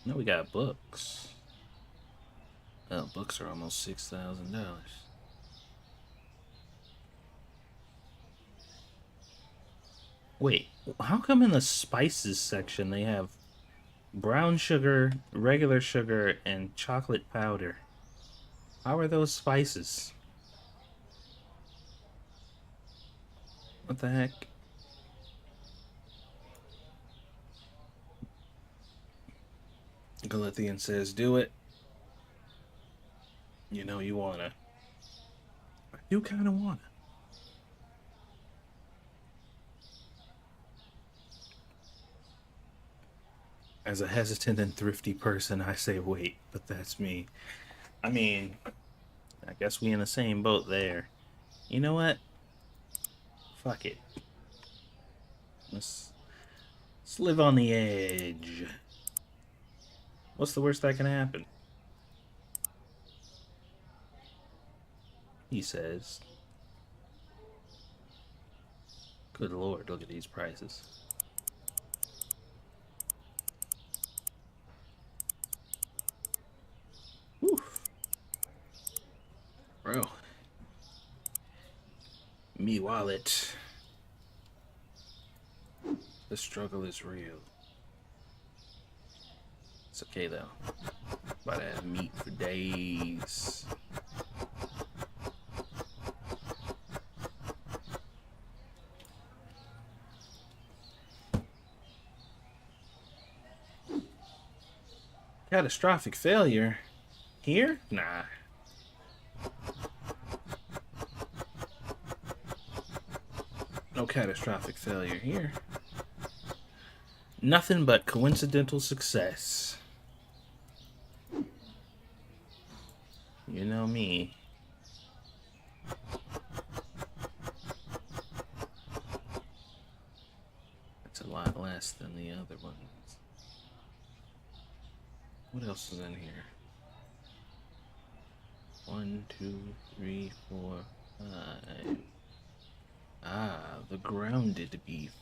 Speaker 1: No, we got books. Oh, books are almost $6,000. Wait, how come in the spices section they have brown sugar, regular sugar, and chocolate powder? How are those spices? What the heck? Galithian says, do it. You know you wanna. I do kind of wanna. As a hesitant and thrifty person, I say wait, but that's me. I mean, I guess we in the same boat there. You know what? Fuck it. Let's let's live on the edge. What's the worst that can happen? He says. Good lord, look at these prices. Whew. Bro. Me wallet. The struggle is real. It's okay though. About to have meat for days. Catastrophic failure? Here? Nah. No catastrophic failure here. Nothing but coincidental success. You know me. That's a lot less than the other ones. What else is in here? 1, 2, 3, 4, 5. Ah, the grounded beef.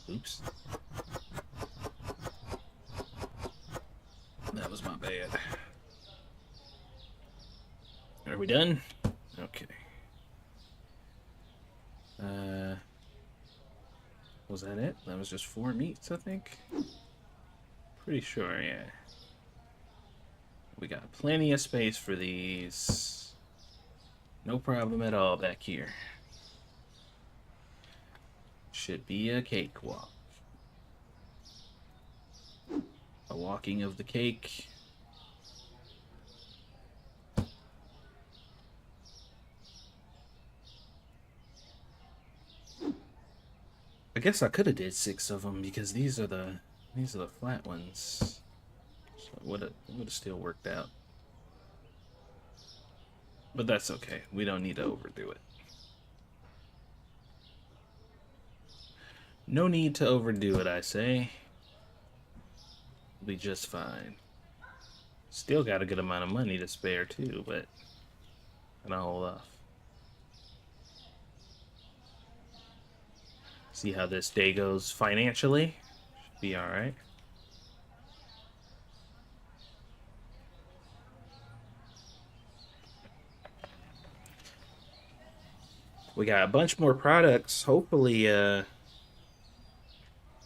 Speaker 1: Oops. That was my bad. Are we done? Okay. Was that it? That was just 4 meats, I think. Pretty sure, yeah. We got plenty of space for these. No problem at all back here. Should be a cakewalk. A walking of the cake. I guess I could have did 6 of them because these are the flat ones. So it would have still worked out. But that's okay. We don't need to overdo it. No need to overdo it, I say. Be just fine. Still got a good amount of money to spare too, but I'm gonna hold off. See how this day goes financially. Should be alright. We got a bunch more products. Hopefully,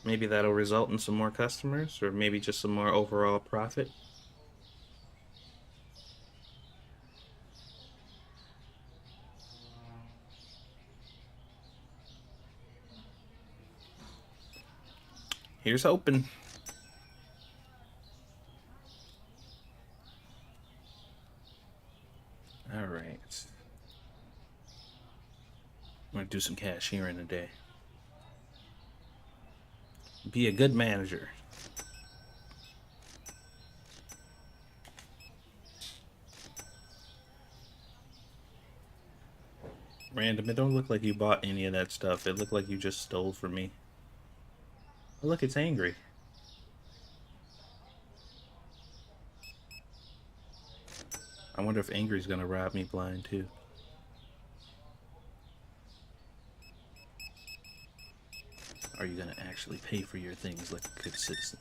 Speaker 1: maybe that'll result in some more customers, or maybe just some more overall profit. Here's hoping. All right. I'm gonna do some cashiering today. Be a good manager. Random, it don't look like you bought any of that stuff. It looked like you just stole from me. Oh, look, it's angry. I wonder if Angry's gonna rob me blind too. Are you gonna actually pay for your things like a good citizen?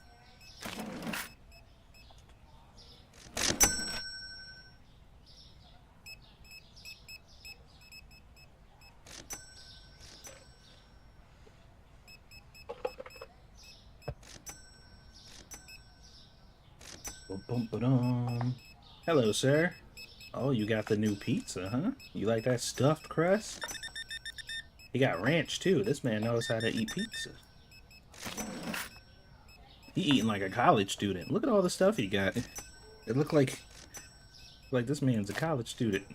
Speaker 1: Ba-dum. Hello, sir. Oh, you got the new pizza, huh? You like that stuffed crust? He got ranch too. This man knows how to eat pizza. He eating like a college student. Look at all the stuff he got. It looked like this man's a college student.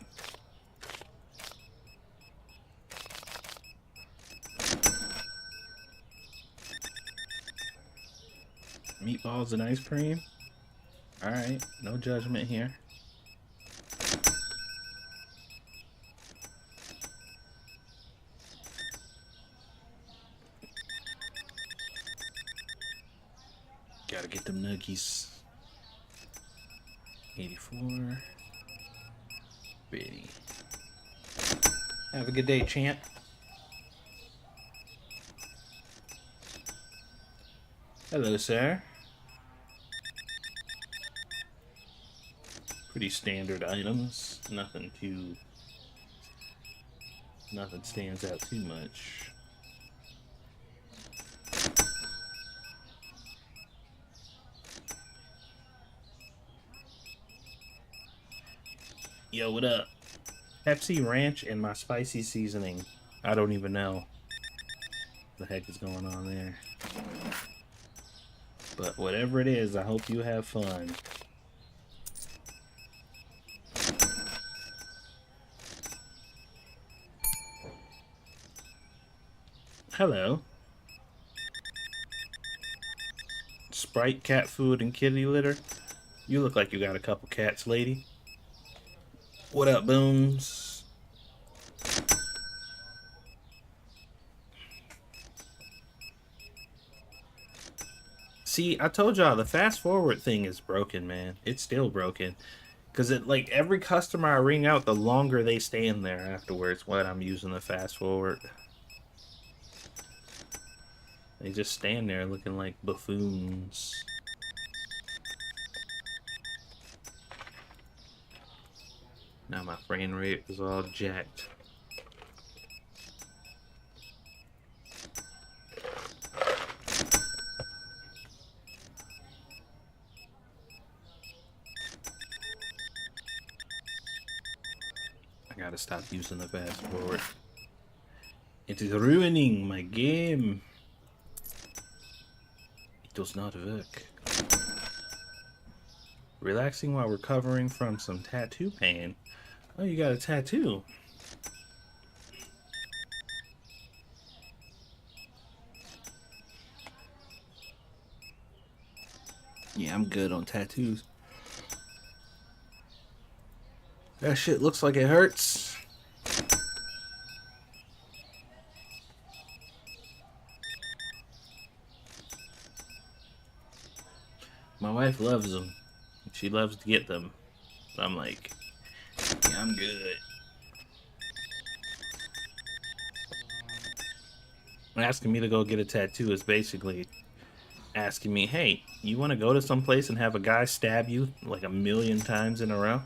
Speaker 1: Meatballs and ice cream. All right, no judgment here. Gotta get them nuggies. 84. Ready. Have a good day, champ. Hello, sir. Pretty standard items. Nothing stands out too much. Yo, what up? Pepsi Ranch and my spicy seasoning. I don't even know what the heck is going on there. But whatever it is, I hope you have fun. Hello. Sprite, cat food, and kitty litter. You look like you got a couple cats, lady. What up, Booms? See, I told y'all the fast forward thing is broken, man. It's still broken. Because it, like, every customer I ring out, the longer they stay in there afterwards when I'm using the fast forward. They just stand there looking like buffoons. Now my frame rate is all jacked. I gotta stop using the fast forward. It is ruining my game. It does not work. Relaxing while recovering from some tattoo pain. Oh, you got a tattoo. Yeah, I'm good on tattoos. That shit looks like it hurts. My wife loves them. She loves to get them. I'm like, yeah, I'm good. Asking me to go get a tattoo is basically asking me, hey, you want to go to some place and have a guy stab you like 1,000,000 times in a row?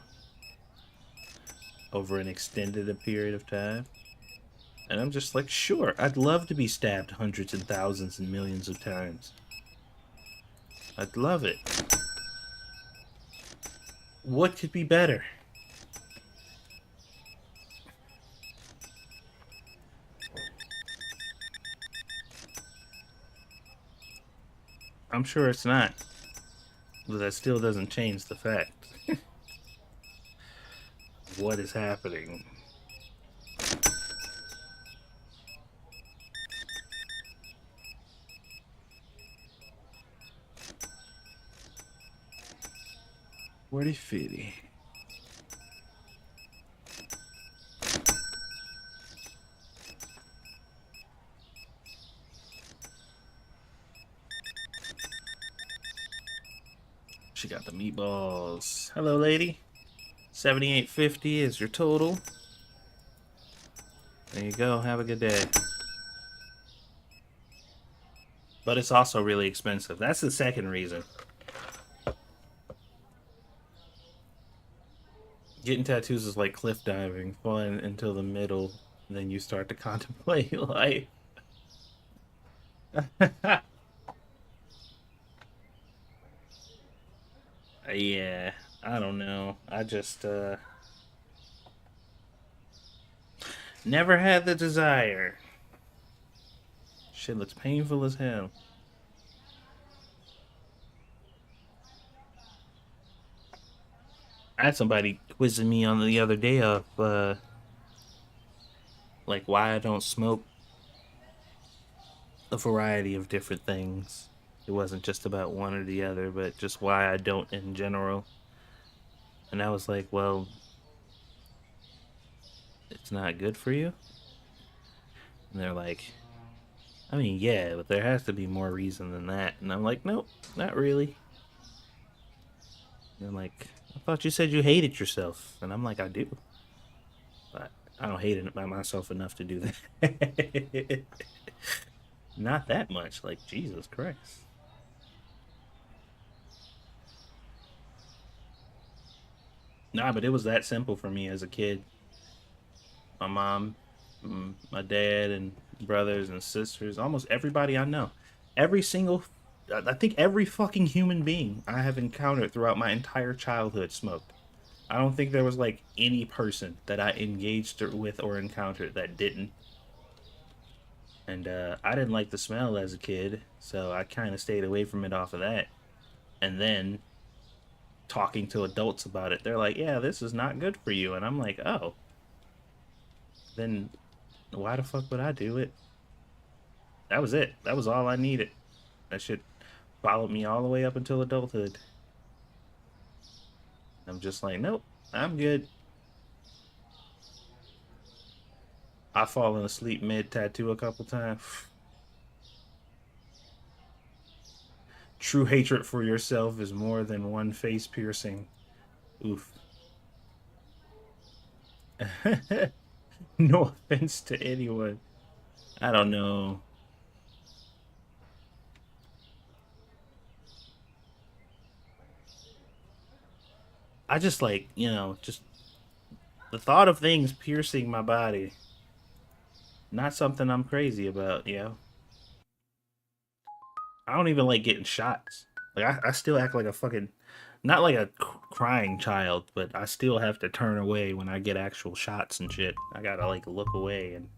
Speaker 1: Over an extended period of time? And I'm just like, sure, I'd love to be stabbed hundreds and thousands and millions of times. I'd love it. What could be better? I'm sure it's not. But that still doesn't change the fact. What is happening? Where'd he fit? She got the meatballs. Hello, lady. 78.50 is your total. There you go. Have a good day. But it's also really expensive. That's the second reason. Getting tattoos is like cliff diving. Fun until the middle. Then you start to contemplate life. Yeah, I don't know. I just never had the desire. Shit looks painful as hell. I had somebody quizzing me on the other day of like why I don't smoke a variety of different things. It wasn't just about one or the other, but just why I don't in general. And I was like, well, it's not good for you. And they're like, I mean, yeah, but there has to be more reason than that. And I'm like, nope, not really. And they're like, I thought you said you hated yourself. And I'm like, I do. But I don't hate it by myself enough to do that. Not that much. Like, Jesus Christ. Nah, but it was that simple for me as a kid. My mom, my dad, and brothers and sisters, almost everybody I know. Every single, I think every fucking human being I have encountered throughout my entire childhood smoked. I don't think there was like any person that I engaged with or encountered that didn't. And I didn't like the smell as a kid, so I kind of stayed away from it off of that. And then talking to adults about it, they're like, yeah, this is not good for you. And I'm like, oh, then why the fuck would I do it? That was it. That was all I needed. That shit followed me all the way up until adulthood. I'm just like, nope, I'm good. I've fallen asleep mid tattoo a couple times. True hatred for yourself is more than one face piercing. Oof. No offense to anyone. I don't know. I just like, just the thought of things piercing my body. Not something I'm crazy about. I don't even like getting shots. Like, I still act like a fucking, not like a crying child, but I still have to turn away when I get actual shots and shit. I gotta like look away and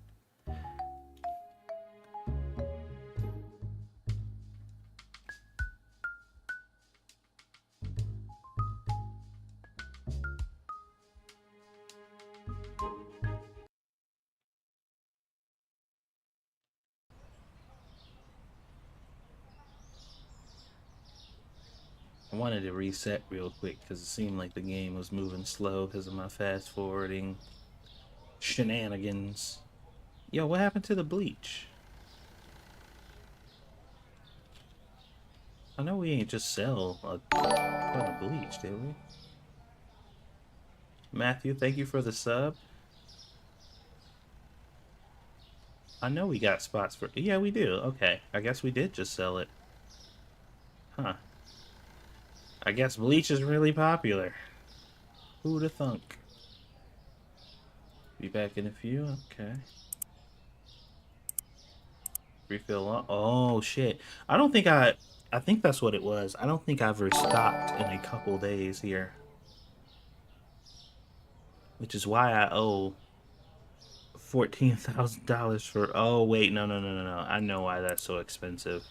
Speaker 1: I wanted to reset real quick because it seemed like the game was moving slow because of my fast forwarding shenanigans. Yo, what happened to the bleach? I know we ain't just sell a ton of bleach, did we? Matthew, thank you for the sub. I know we got spots for. Yeah, we do. Okay, I guess we did just sell it. Huh. I guess bleach is really popular. Who'da thunk? Be back in a few. Okay. Refill on. Oh shit. I don't think I. I think that's what it was. I don't think I've restocked in a couple days here, which is why I owe $14,000 for. Oh wait, no, no, no, no, no. I know why that's so expensive.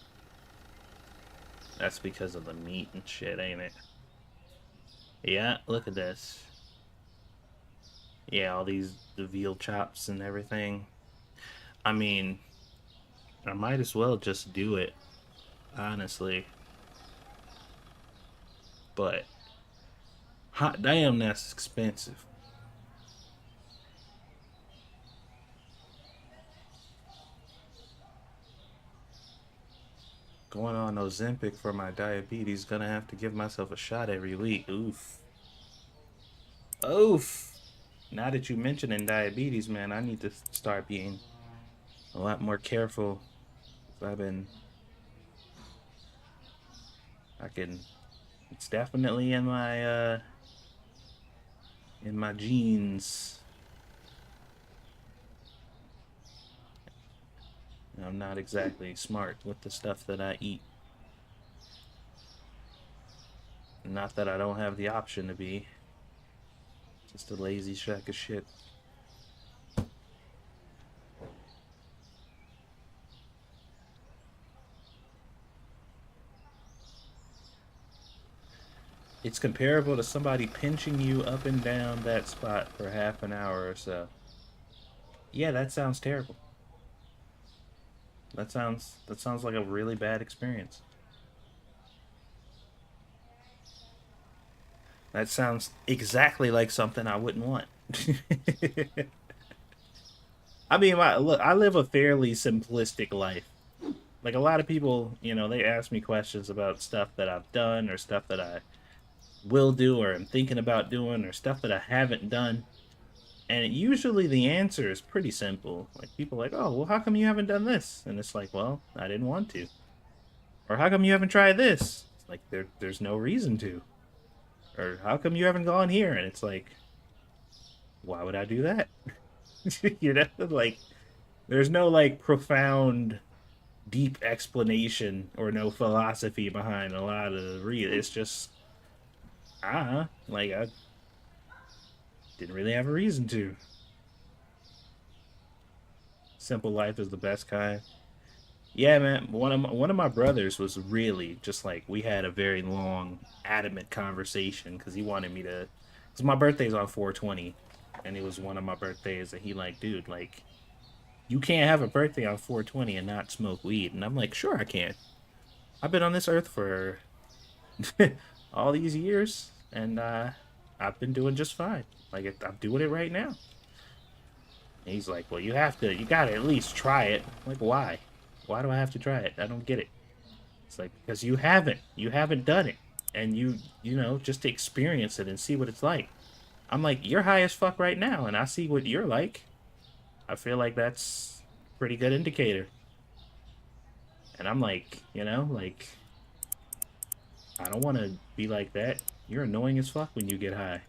Speaker 1: That's because of the meat and shit, ain't it? Yeah. Look at this. Yeah, all these the veal chops and everything. I mean, I might as well just do it, honestly. But hot damn, that's expensive. Going on Ozempic for my diabetes, gonna have to give myself a shot every week. Oof. Oof. Now that you mentioning diabetes, man, I need to start being a lot more careful. I've been, I can, it's definitely in my genes. I'm not exactly smart with the stuff that I eat. Not that I don't have the option to be. Just a lazy sack of shit. It's comparable to somebody pinching you up and down that spot for half an hour or so. Yeah, that sounds terrible. That sounds like a really bad experience. That sounds exactly like something I wouldn't want. I mean, look, I live a fairly simplistic life. Like a lot of people, they ask me questions about stuff that I've done or stuff that I will do or am thinking about doing or stuff that I haven't done. And usually the answer is pretty simple. Like people are like, "Oh, well, how come you haven't done this?" And it's like, "Well, I didn't want to." Or how come you haven't tried this? It's like there's no reason to. Or how come you haven't gone here? And it's like, why would I do that? Like there's no like profound deep explanation or no philosophy behind a lot of the read. It's just like I didn't really have a reason to. Simple life is the best kind. Yeah, man. One of my brothers was really just like we had a very long, adamant conversation because he wanted me to. Because my birthday's on 420, and it was one of my birthdays, and he like, dude, like you can't have a birthday on 420 and not smoke weed. And I'm like, sure I can. I've been on this earth for all these years, and I've been doing just fine. Like I'm doing it right now. And he's like, well, you gotta at least try it. I'm like, why? Why do I have to try it? I don't get it. It's like because you haven't done it, and just to experience it and see what it's like. I'm like, you're high as fuck right now, and I see what you're like. I feel like that's a pretty good indicator. And I'm like, like I don't want to be like that. You're annoying as fuck when you get high.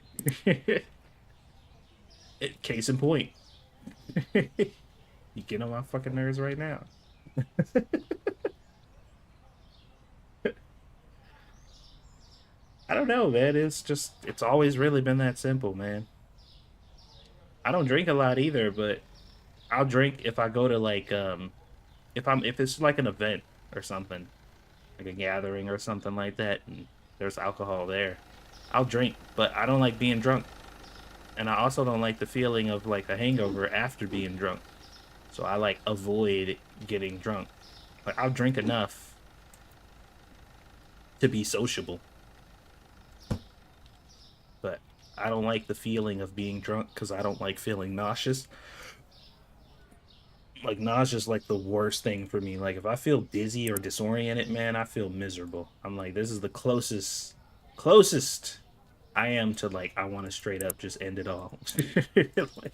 Speaker 1: Case in point. You get on my fucking nerves right now. I don't know, man. It's always really been that simple, man. I don't drink a lot either, but I'll drink if I go to like if it's like an event or something, like a gathering or something like that, and there's alcohol there. I'll drink, but I don't like being drunk, and I also don't like the feeling of like a hangover after being drunk. So I like avoid getting drunk. Like I'll drink enough to be sociable, but I don't like the feeling of being drunk because I don't like feeling nauseous. Like nausea's like the worst thing for me. Like if I feel dizzy or disoriented, man, I feel miserable. I'm like, this is the closest I am to like I want to straight up just end it all. Like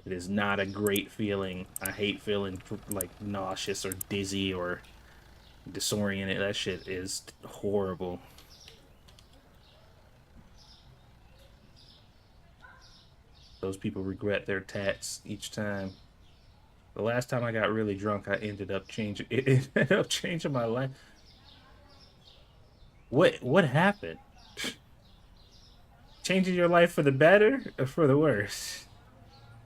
Speaker 1: it is not a great feeling. I hate feeling like nauseous or dizzy or disoriented. That shit is horrible. Those people regret their tats each time. The last time I got really drunk, I ended up changing. It ended up changing my life. What happened? Changing your life for the better or for the worse?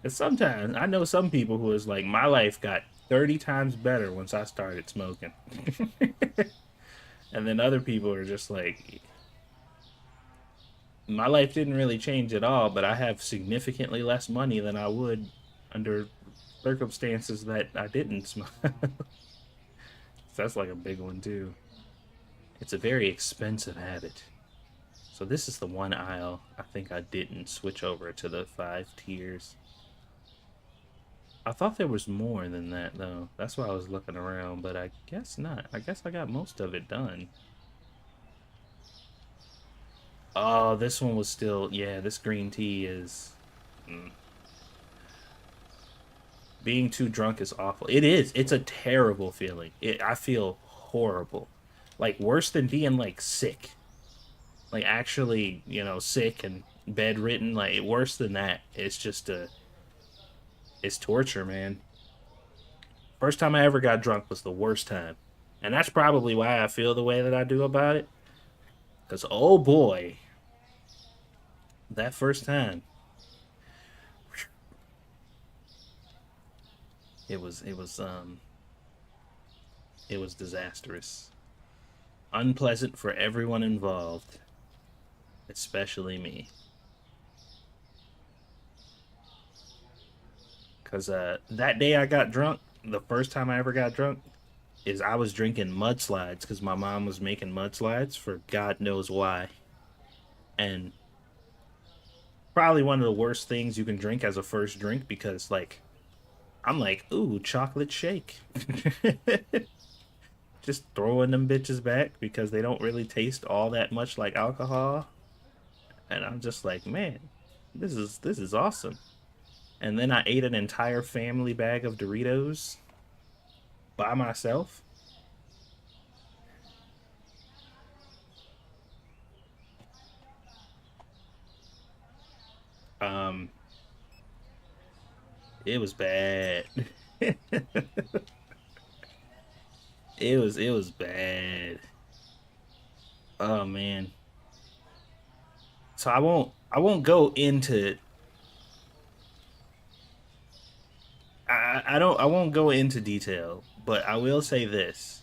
Speaker 1: And sometimes I know some people who is like, my life got 30 times better once I started smoking. And then other people are just like, my life didn't really change at all, but I have significantly less money than I would under circumstances that I didn't smoke. So that's like a big one too. It's a very expensive habit. So this is the one aisle I think I didn't switch over to the 5 tiers. I thought there was more than that though. That's why I was looking around, but I guess not. I guess I got most of it done. Oh, this one was still, yeah, this green tea is being too drunk is awful. It is. It's a terrible feeling. I feel horrible. Like worse than being like sick. Like actually, sick and bedridden, like worse than that. It's torture, man. First time I ever got drunk was the worst time. And that's probably why I feel the way that I do about it. Cause oh boy, that first time, it was it was disastrous. Unpleasant for everyone involved, especially me. Cause that day I got drunk, the first time I ever got drunk, is I was drinking mudslides because my mom was making mudslides for God knows why. and probably one of the worst things you can drink as a first drink because like I'm like, ooh, chocolate shake. Just throwing them bitches back because they don't really taste all that much like alcohol. And I'm just like, man, this is awesome. And then I ate an entire family bag of Doritos by myself. Um, it was bad. It was bad. Oh man. So I won't go into I won't go into detail, but I will say this.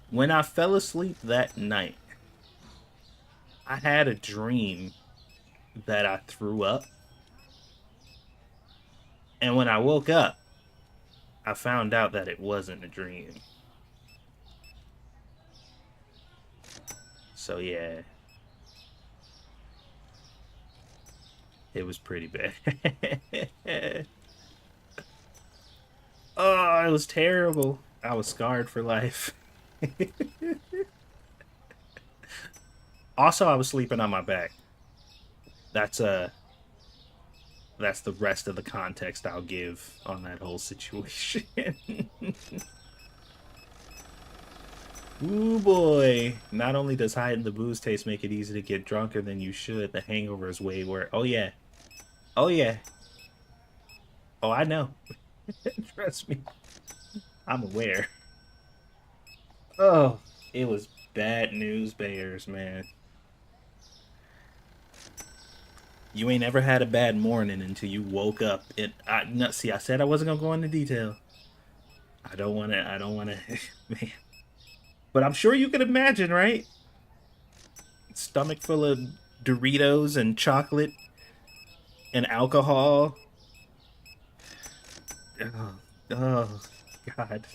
Speaker 1: When I fell asleep that night, I had a dream that I threw up, and when I woke up, I found out that it wasn't a dream. So yeah, it was pretty bad. Oh, it was terrible. I was scarred for life. Also, I was sleeping on my back. That's that's the rest of the context I'll give on that whole situation. Ooh boy. Not only does hiding the booze taste make it easy to get drunker than you should, the hangover is way worse. Oh yeah. Oh yeah. Oh, I know. Trust me. I'm aware. Oh, it was bad news bears, man. You ain't ever had a bad morning until you woke up. No, see, I said I wasn't gonna go into detail. I don't wanna man. But I'm sure you can imagine, right? Stomach full of Doritos and chocolate and alcohol. Oh, oh God.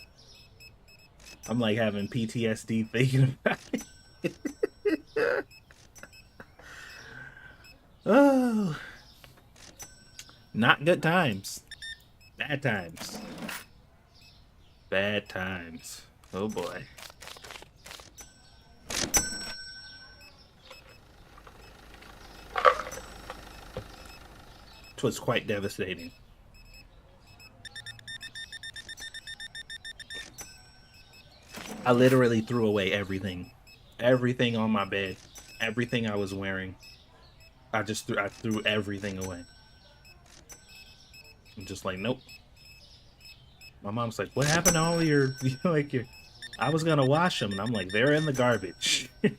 Speaker 1: I'm like having PTSD thinking about it. Oh, not good times. Bad times. Bad times. Oh boy. It was quite devastating. I literally threw away everything. Everything on my bed. Everything I was wearing. I threw everything away. I'm just like, nope. My mom's like, what happened to all your like your I was gonna wash them and I'm like, they're in the garbage. I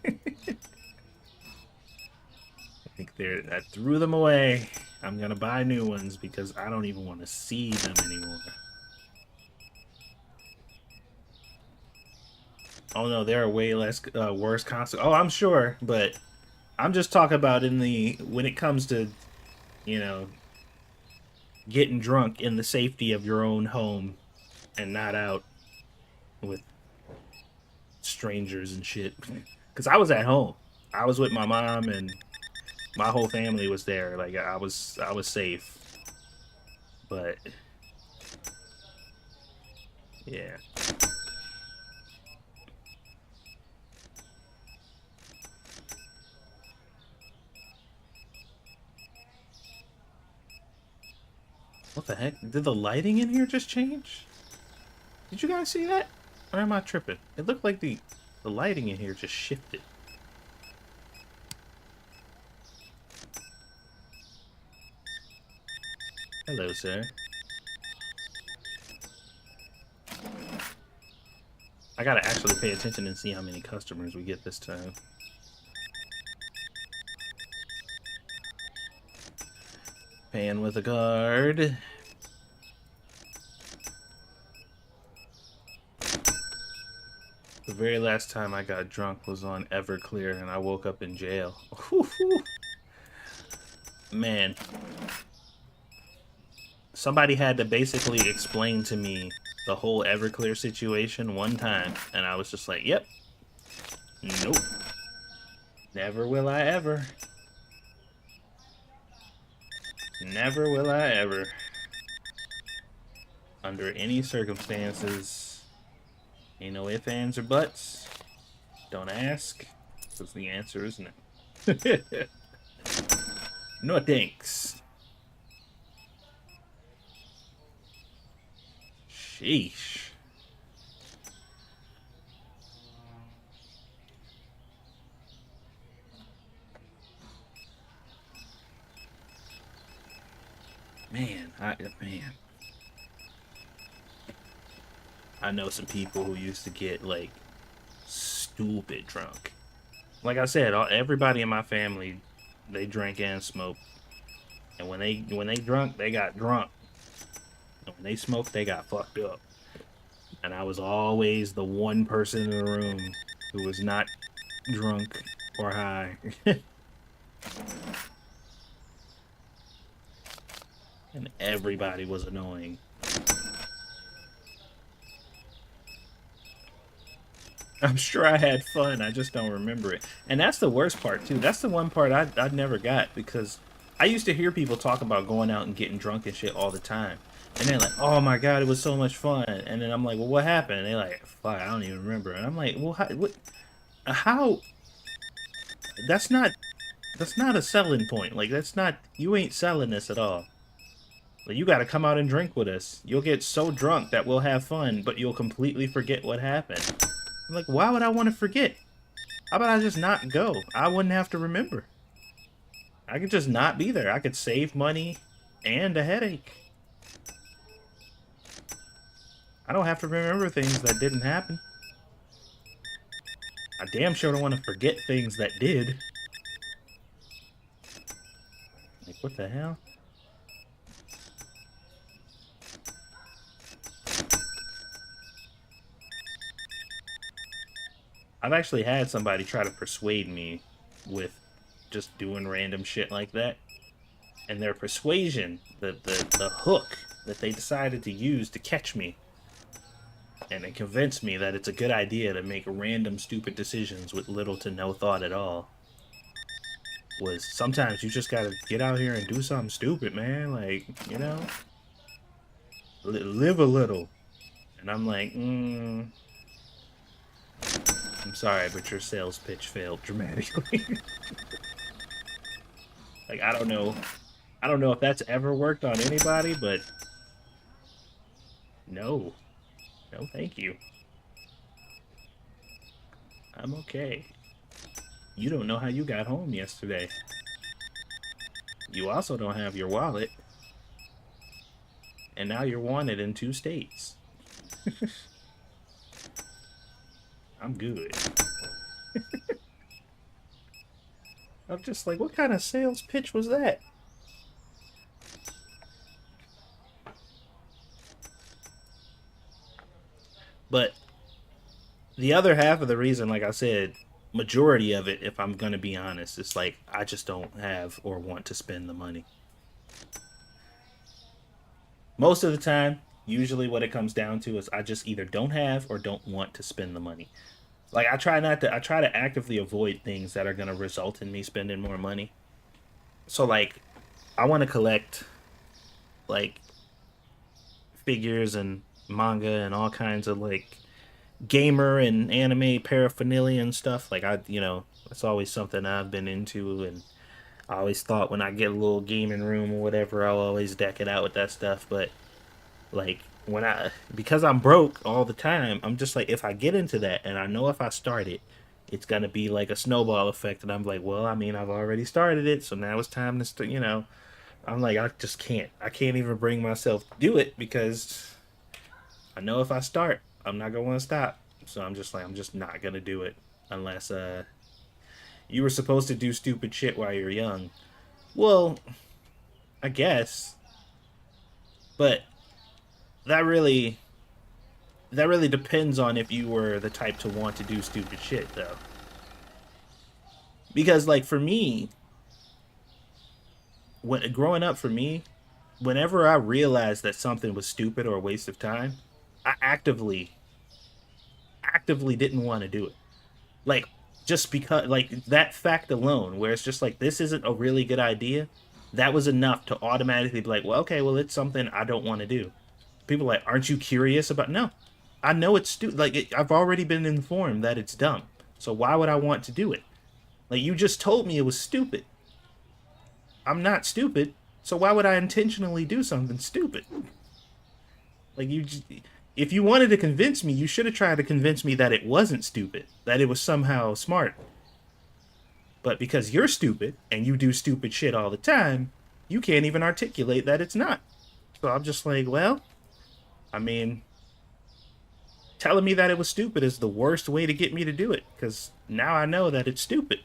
Speaker 1: think I threw them away. I'm gonna buy new ones because I don't even want to see them anymore. Oh no, there are way less worse consequences. Oh, I'm sure, but I'm just talking about in the when it comes to, you know, getting drunk in the safety of your own home and not out with strangers and shit. Because I was at home. I was with my mom and my whole family was there. Like I was safe. But yeah. What the heck? Did the lighting in here just change? Did you guys see that? Or am I tripping? It looked like the lighting in here just shifted. Hello, sir. I gotta actually pay attention and see how many customers we get this time. Paying with a card. The very last time I got drunk was on Everclear and I woke up in jail. Man. Somebody had to basically explain to me the whole Everclear situation one time, and I was just like, yep, nope, never will I ever. Never will I ever. Under any circumstances. Ain't no ifs, ands, or buts. Don't ask, because the answer is no. No thanks. Sheesh. Man, I know some people who used to get like stupid drunk. Like I said, everybody in my family, they drank and smoked. And when they drunk, they got drunk. And when they smoked, they got fucked up. And I was always the one person in the room who was not drunk or high. And everybody was annoying. I'm sure I had fun. I just don't remember it. And that's the worst part, too. That's the one part I never got because I used to hear people talk about going out and getting drunk and shit all the time. And they're like, oh my God, it was so much fun. And then I'm like, well, what happened? And they're like, fuck, I don't even remember. And I'm like, well, how that's not, that's not a selling point. Like, that's not, you ain't selling this at all. Like, you gotta come out and drink with us. You'll get so drunk that we'll have fun, but you'll completely forget what happened. I'm like, why would I want to forget? How about I just not go? I wouldn't have to remember. I could just not be there. I could save money and a headache. I don't have to remember things that didn't happen. I damn sure don't want to forget things that did. Like, what the hell? I've actually had somebody try to persuade me with just doing random shit like that. And their persuasion, the hook that they decided to use to catch me and it convinced me that it's a good idea to make random stupid decisions with little to no thought at all, was sometimes you just gotta get out here and do something stupid, man. Like, you know, live a little. And I'm like, I'm sorry, but your sales pitch failed dramatically. Like, I don't know if that's ever worked on anybody, but no. No, thank you. I'm okay. You don't know how you got home yesterday. You also don't have your wallet. And now you're wanted in 2 states. I'm good. I'm just like, what kind of sales pitch was that? But the other half of the reason, like I said, majority of it, if I'm gonna be honest, it's like I just don't have or want to spend the money. Most of the time, usually what it comes down to is I just either don't have or don't want to spend the money. Like I try to actively avoid things that are gonna result in me spending more money. So like I wanna collect like figures and manga and all kinds of like gamer and anime paraphernalia and stuff. Like that's always something I've been into, and I always thought when I get a little gaming room or whatever, I'll always deck it out with that stuff. But like because I'm broke all the time, I'm just like if I get into that, and I know if I start it, it's gonna be like a snowball effect, and I'm like, well, I mean, I've already started it, so now it's time to start. I'm like, I just can't. I can't even bring myself to do it because I know if I start, I'm not gonna want to stop. So I'm just like, I'm just not gonna do it unless you were supposed to do stupid shit while you're young. Well, I guess, but that really that really depends on if you were the type to want to do stupid shit though. Because like for me, when growing up for me, whenever I realized that something was stupid or a waste of time, I actively didn't want to do it. Like just because like that fact alone where it's just like this isn't a really good idea, That was enough to automatically be like, well, okay, well, it's something I don't want to do. People are like, aren't you curious about? No, I know it's stupid. Like I've already been informed that it's dumb. So why would I want to do it? Like you just told me it was stupid. I'm not stupid. So why would I intentionally do something stupid? Like if you wanted to convince me, you should have tried to convince me that it wasn't stupid, that it was somehow smart. But because you're stupid and you do stupid shit all the time, you can't even articulate that it's not. So I'm just like, well, I mean, telling me that it was stupid is the worst way to get me to do it because now I know that it's stupid.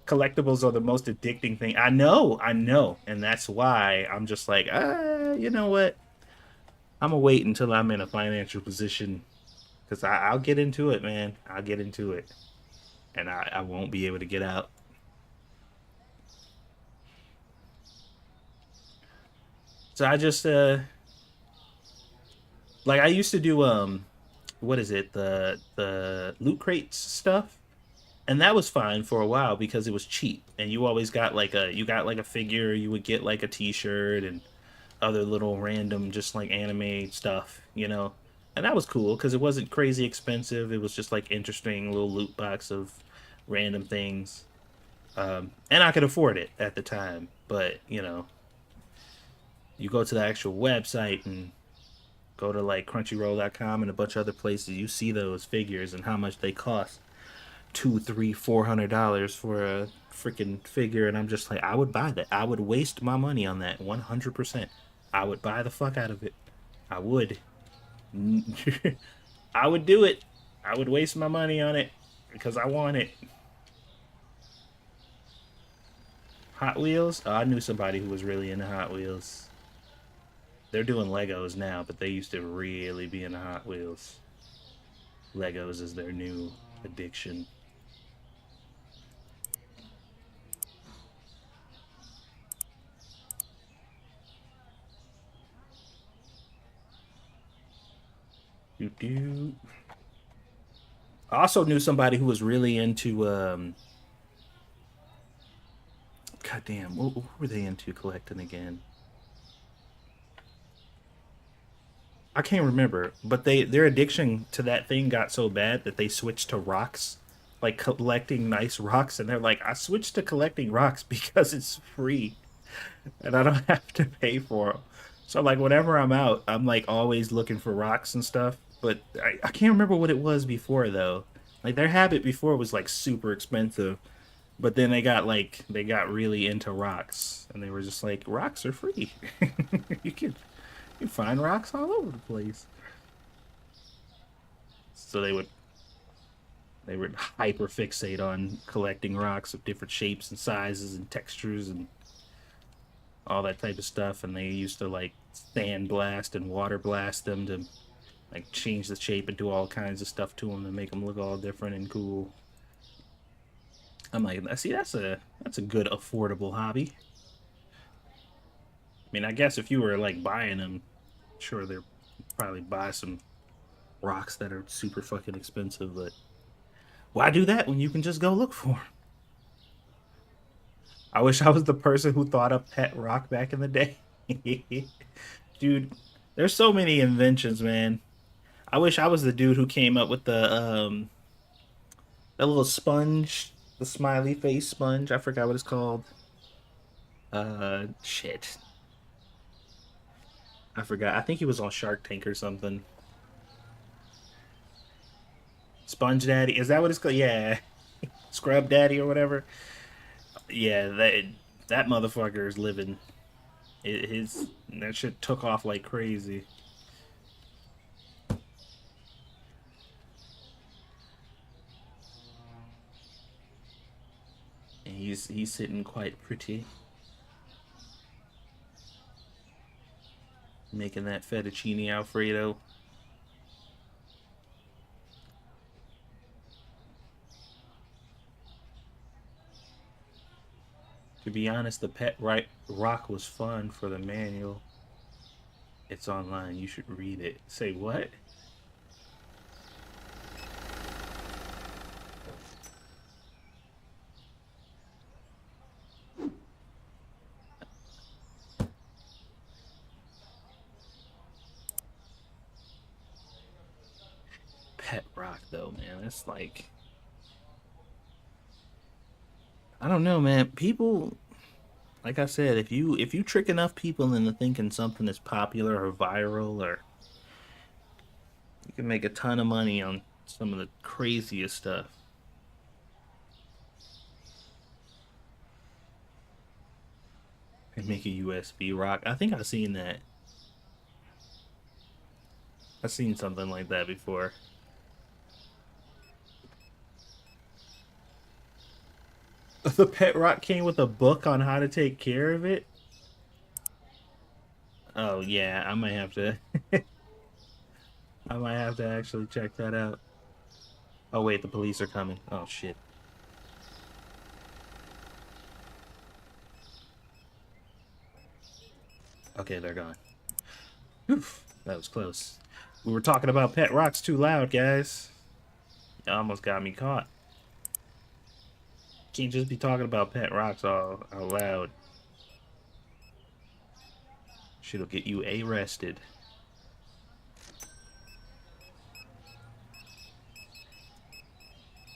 Speaker 1: Collectibles are the most addicting thing. I know, and that's why I'm just like, you know what? I'm gonna wait until I'm in a financial position because I'll get into it, man. I'll get into it, and I won't be able to get out. So I just like I used to do what is it, the loot crates stuff, and that was fine for a while because it was cheap and you always got like a figure, you would get like a t-shirt and other little random just like anime stuff, and that was cool because it wasn't crazy expensive. It was just like interesting little loot box of random things, and I could afford it at the time. But you go to the actual website and go to like crunchyroll.com and a bunch of other places, you see those figures and how much they cost. Two, three, $400 for a freaking figure, and I'm just like, I would buy that. I would waste my money on that 100%. I would buy the fuck out of it. I would. I would do it. I would waste my money on it because I want it. Hot Wheels? Oh, I knew somebody who was really into Hot Wheels. They're doing Legos now, but they used to really be into Hot Wheels. Legos is their new addiction. Doo doo. I also knew somebody who was really into goddamn, what were they into collecting again? I can't remember, but their addiction to that thing got so bad that they switched to rocks, like collecting nice rocks, and they're like, I switched to collecting rocks because it's free and I don't have to pay for them. So like whenever I'm out, I'm like always looking for rocks and stuff. But I can't remember what it was before though. Like their habit before was like super expensive, but then they got really into rocks, and they were just like, rocks are free. you can you find rocks all over the place. So they would hyper fixate on collecting rocks of different shapes and sizes and textures and all that type of stuff, and they used to like sand blast and water blast them to like change the shape and do all kinds of stuff to them to make them look all different and cool. I'm like, I see, that's a good affordable hobby. I mean, I guess if you were like buying them, sure they're probably buy some rocks that are super fucking expensive, but why do that when you can just go look for 'em? I wish I was the person who thought up pet rock back in the day. Dude, there's so many inventions, man. I wish I was the dude who came up with the little sponge, the smiley face sponge. I forgot what it's called. Shit. I forgot. I think he was on Shark Tank or something. Sponge Daddy. Is that what it's called? Yeah. Scrub Daddy or whatever. Yeah, that motherfucker is living. His that shit took off like crazy. And he's sitting quite pretty, making that fettuccine alfredo. To be honest, the pet right rock was fun for the manual. It's online. You should read it. Say what? pet rock though, man. It's like, I don't know, man. People, like I said, if you trick enough people into thinking something is popular or viral, or you can make a ton of money on some of the craziest stuff. And make a USB rock. I think I've seen that. I've seen something like that before. The pet rock came with a book on how to take care of it. Oh yeah, I might have to. I might have to actually check that out. Oh wait, the police are coming. Oh shit. Okay, they're gone. Oof, that was close. We were talking about pet rocks too loud, guys. You almost got me caught. Can't just be talking about pet rocks all out loud. Shit'll get you arrested.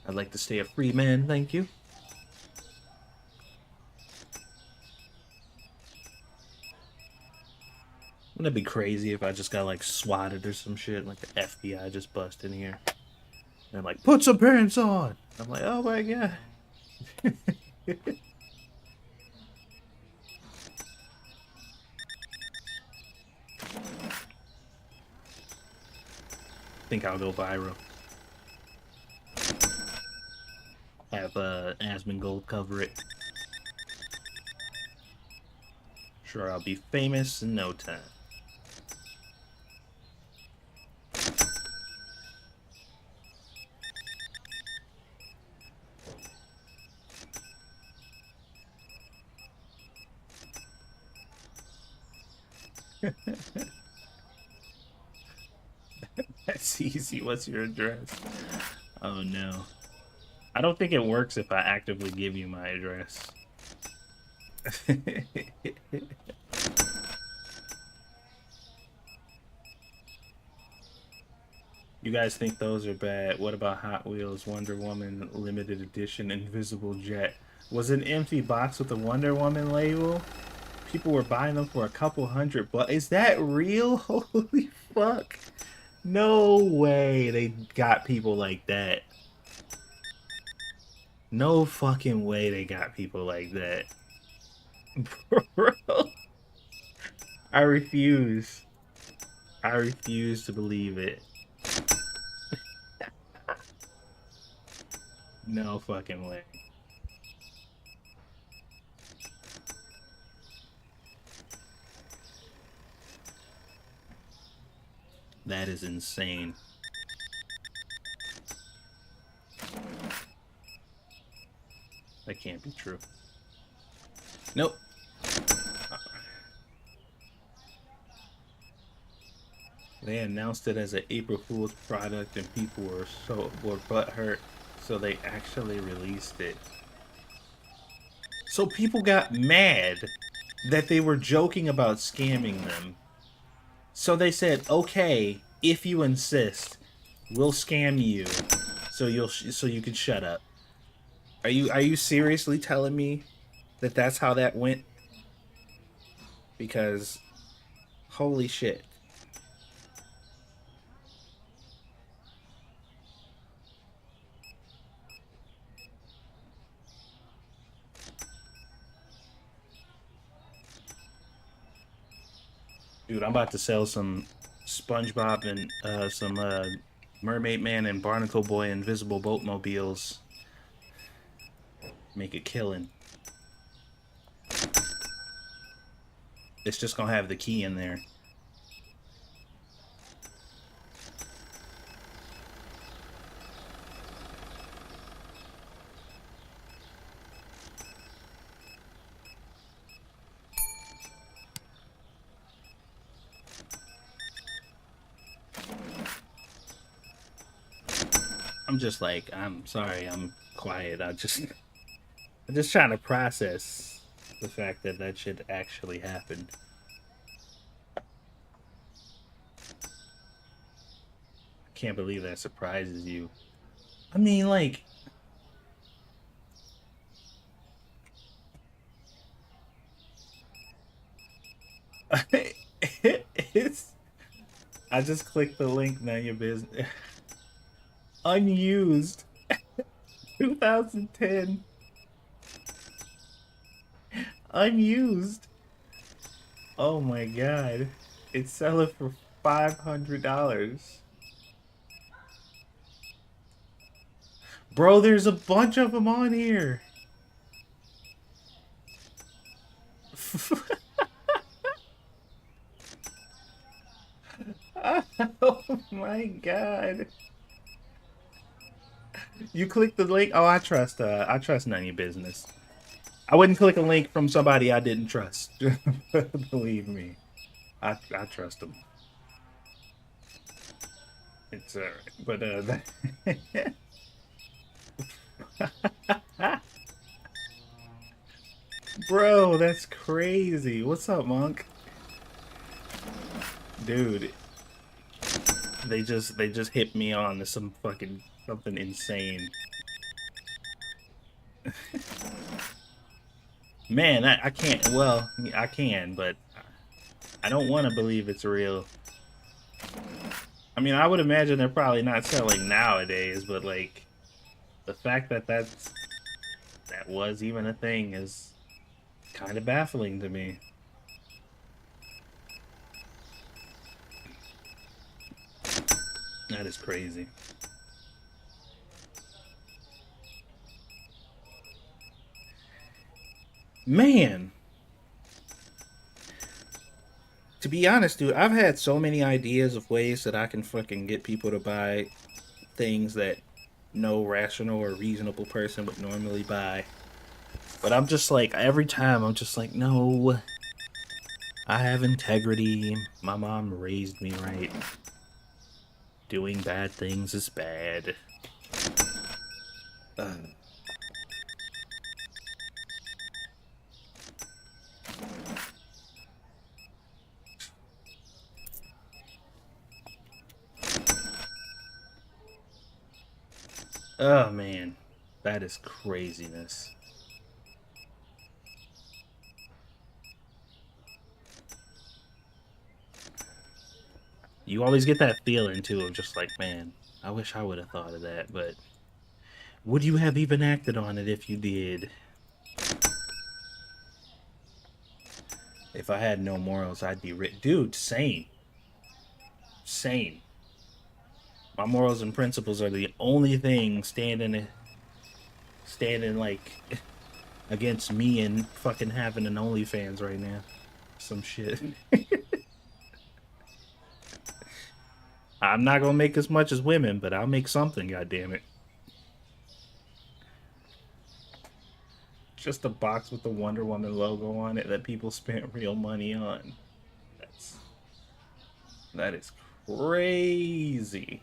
Speaker 1: I'd like to stay a free man, thank you. Wouldn't it be crazy if I just got like swatted or some shit, like the FBI just bust in here and like put some pants on? I'm like, oh my god. Think I'll go viral. Have Asmongold cover it. Sure, I'll be famous in no time. That's easy. What's your address? Oh no. I don't think it works if I actively give you my address. You guys think those are bad? What about Hot Wheels Wonder Woman limited edition Invisible Jet? Was an empty box with a Wonder Woman label? People were buying them for a couple $100. Is that real? Holy fuck. No way they got people like that. No fucking way they got people like that. Bro, I refuse. I refuse to believe it. No fucking way. That is insane. That can't be true. Nope. They announced it as an April Fool's product and people were butthurt, so they actually released it. So people got mad that they were joking about scamming them. So they said, "Okay, if you insist, we'll scam you, so you can shut up." Are you seriously telling me that that's how that went? Because holy shit. Dude, I'm about to sell some SpongeBob and some Mermaid Man and Barnacle Boy Invisible Boat Mobiles. Make a killing. It's just gonna have the key in there. I'm just like, I'm sorry, I'm quiet. I'm just trying to process the fact that that shit actually happened. I can't believe that surprises you. I mean, like, it's. I just clicked the link. Now your business unused 2010 unused. Oh my god, it's selling for $500, bro. There's a bunch of them on here. Oh my god. You click the link. Oh, I trust none of your business. I wouldn't click a link from somebody I didn't trust. Believe me. I trust them. It's but bro, that's crazy. What's up, Monk? Dude, they just hit me on to some fucking something insane. Man, I can't. Well, I can, but I don't want to believe it's real. I mean, I would imagine they're probably not selling nowadays, but like the fact that that was even a thing is kind of baffling to me. That is crazy. Man, to be honest, dude, I've had so many ideas of ways that I can fucking get people to buy things that no rational or reasonable person would normally buy. But I'm just like, every time, I'm just like, no, I have integrity. My mom raised me right. Doing bad things is bad. Uh, oh, man. That is craziness. You always get that feeling, too, of just like, man, I wish I would have thought of that, but would you have even acted on it if you did? If I had no morals, I'd be rich. Dude, same. Same. My morals and principles are the only thing standing like against me and fucking having an OnlyFans right now. Some shit. I'm not gonna make as much as women, but I'll make something, goddamn it. Just a box with the Wonder Woman logo on it that people spent real money on. That's that is crazy.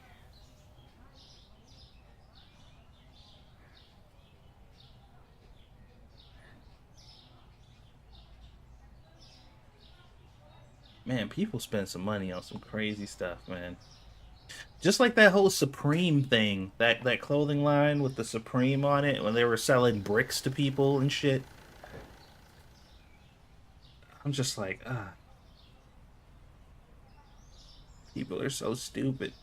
Speaker 1: Man, people spend some money on some crazy stuff, man. Just like that whole Supreme thing, that clothing line with the Supreme on it when they were selling bricks to people and shit. I'm just like, people are so stupid.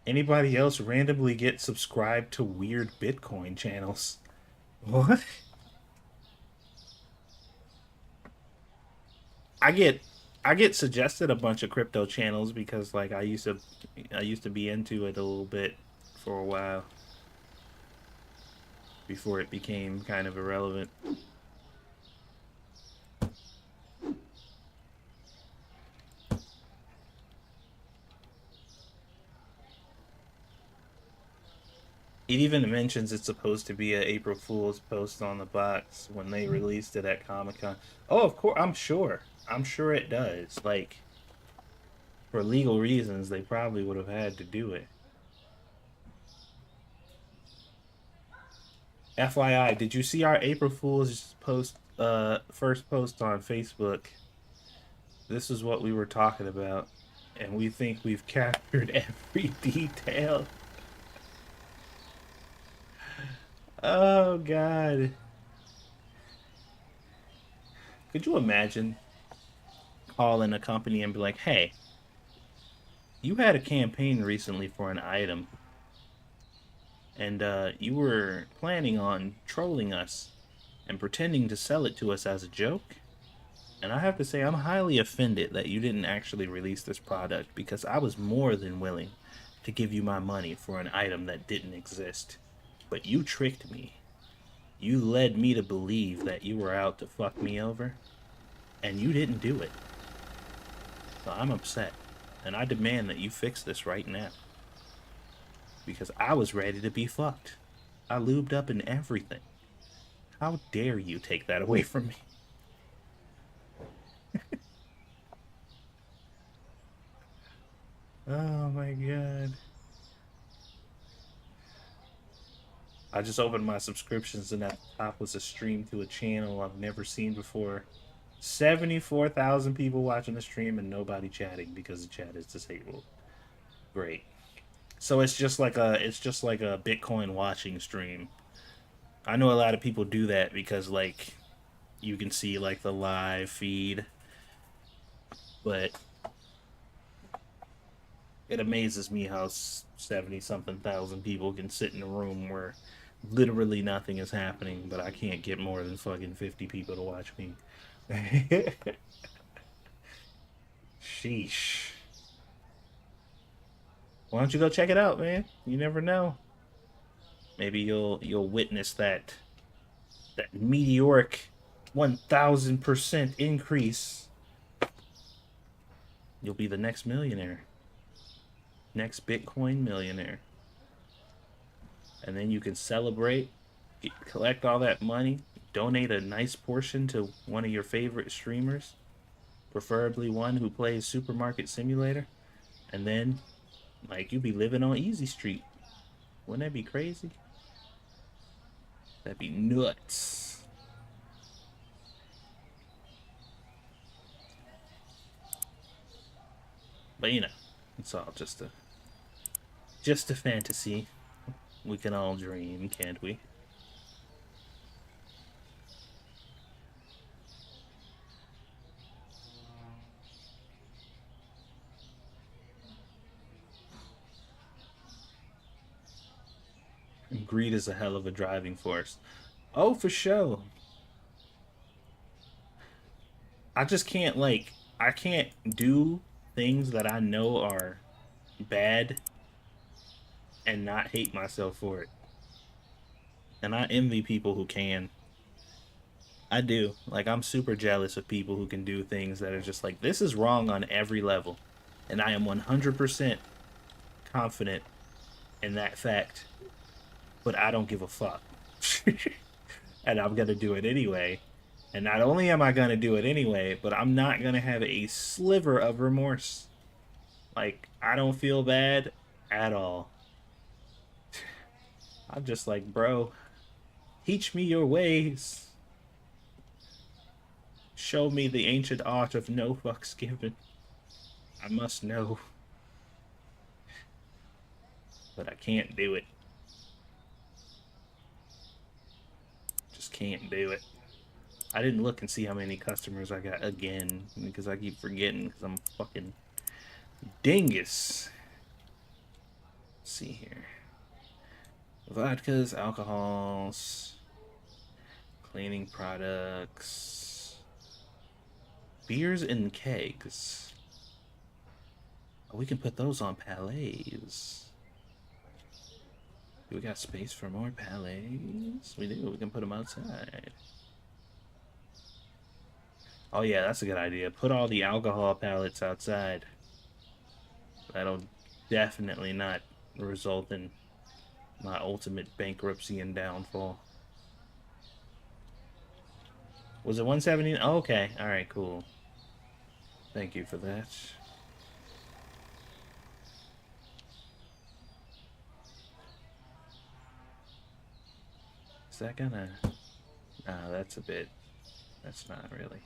Speaker 1: Anybody else randomly get subscribed to weird Bitcoin channels? What? I get I get suggested a bunch of crypto channels because like I used to be into it a little bit for a while before it became kind of irrelevant. It even mentions it's supposed to be a April Fool's post on the box when they released it at Comic Con. Oh, of course, I'm sure. I'm sure it does. Like for legal reasons, they probably would have had to do it. FYI, did you see our April Fool's post? First post on Facebook. This is what we were talking about, and we think we've captured every detail. Oh God! Could you imagine calling a company and be like, "Hey, you had a campaign recently for an item, and you were planning on trolling us and pretending to sell it to us as a joke?" And I have to say, I'm highly offended that you didn't actually release this product because I was more than willing to give you my money for an item that didn't exist. But you tricked me. You led me to believe that you were out to fuck me over, and you didn't do it. So I'm upset, and I demand that you fix this right now. Because I was ready to be fucked. I lubed up in everything. How dare you take that away from me? Oh my god. I just opened my subscriptions and at the top was a stream to a channel I've never seen before. 74,000 people watching the stream and nobody chatting because the chat is disabled. Great. So it's just like a Bitcoin watching stream. I know a lot of people do that because like you can see like the live feed, but it amazes me how 70 something thousand people can sit in a room where literally nothing is happening, but I can't get more than fucking 50 people to watch me. Sheesh. Why don't you go check it out, man? You never know. Maybe you'll witness that meteoric 1,000% increase. You'll be the next millionaire, next Bitcoin millionaire, and then you can celebrate, collect all that money, donate a nice portion to one of your favorite streamers, preferably one who plays Supermarket Simulator, and then like you be living on Easy Street. Wouldn't that be crazy? That'd be nuts. But you know, it's all just a fantasy. We can all dream, can't we? And greed is a hell of a driving force. Oh, for sure. I just can't like I can't do things that I know are bad and not hate myself for it. And I envy people who can. I do. Like I'm super jealous of people who can do things that are just like this is wrong on every level. And I am 100% confident in that fact, but I don't give a fuck. And I'm going to do it anyway. And not only am I going to do it anyway, but I'm not going to have a sliver of remorse. Like I don't feel bad at all. I'm just like, bro, teach me your ways. Show me the ancient art of no fucks given. I must know, but I can't do it. Just can't do it. I didn't look and see how many customers I got again because I keep forgetting because I'm fucking dingus. Let's see here. Vodkas, alcohols, cleaning products, beers and kegs. Oh, we can put those on pallets. Do we got space for more pallets? We do. We can put them outside. Oh yeah, that's a good idea. Put all the alcohol pallets outside. That'll definitely not result in my ultimate bankruptcy and downfall. Was it 170? Oh, okay. All right, cool. Thank you for that. Is that gonna... Nah, that's a bit... That's not really...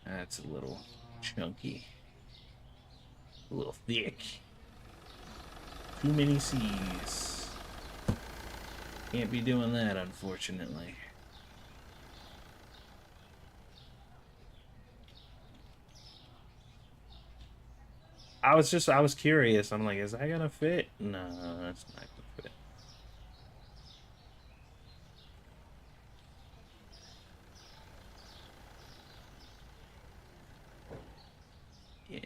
Speaker 1: That's a little chunky. A little thick. Too many C's. Can't be doing that, unfortunately. I was curious. I'm like, is that gonna fit? No, that's not gonna fit. Yeah.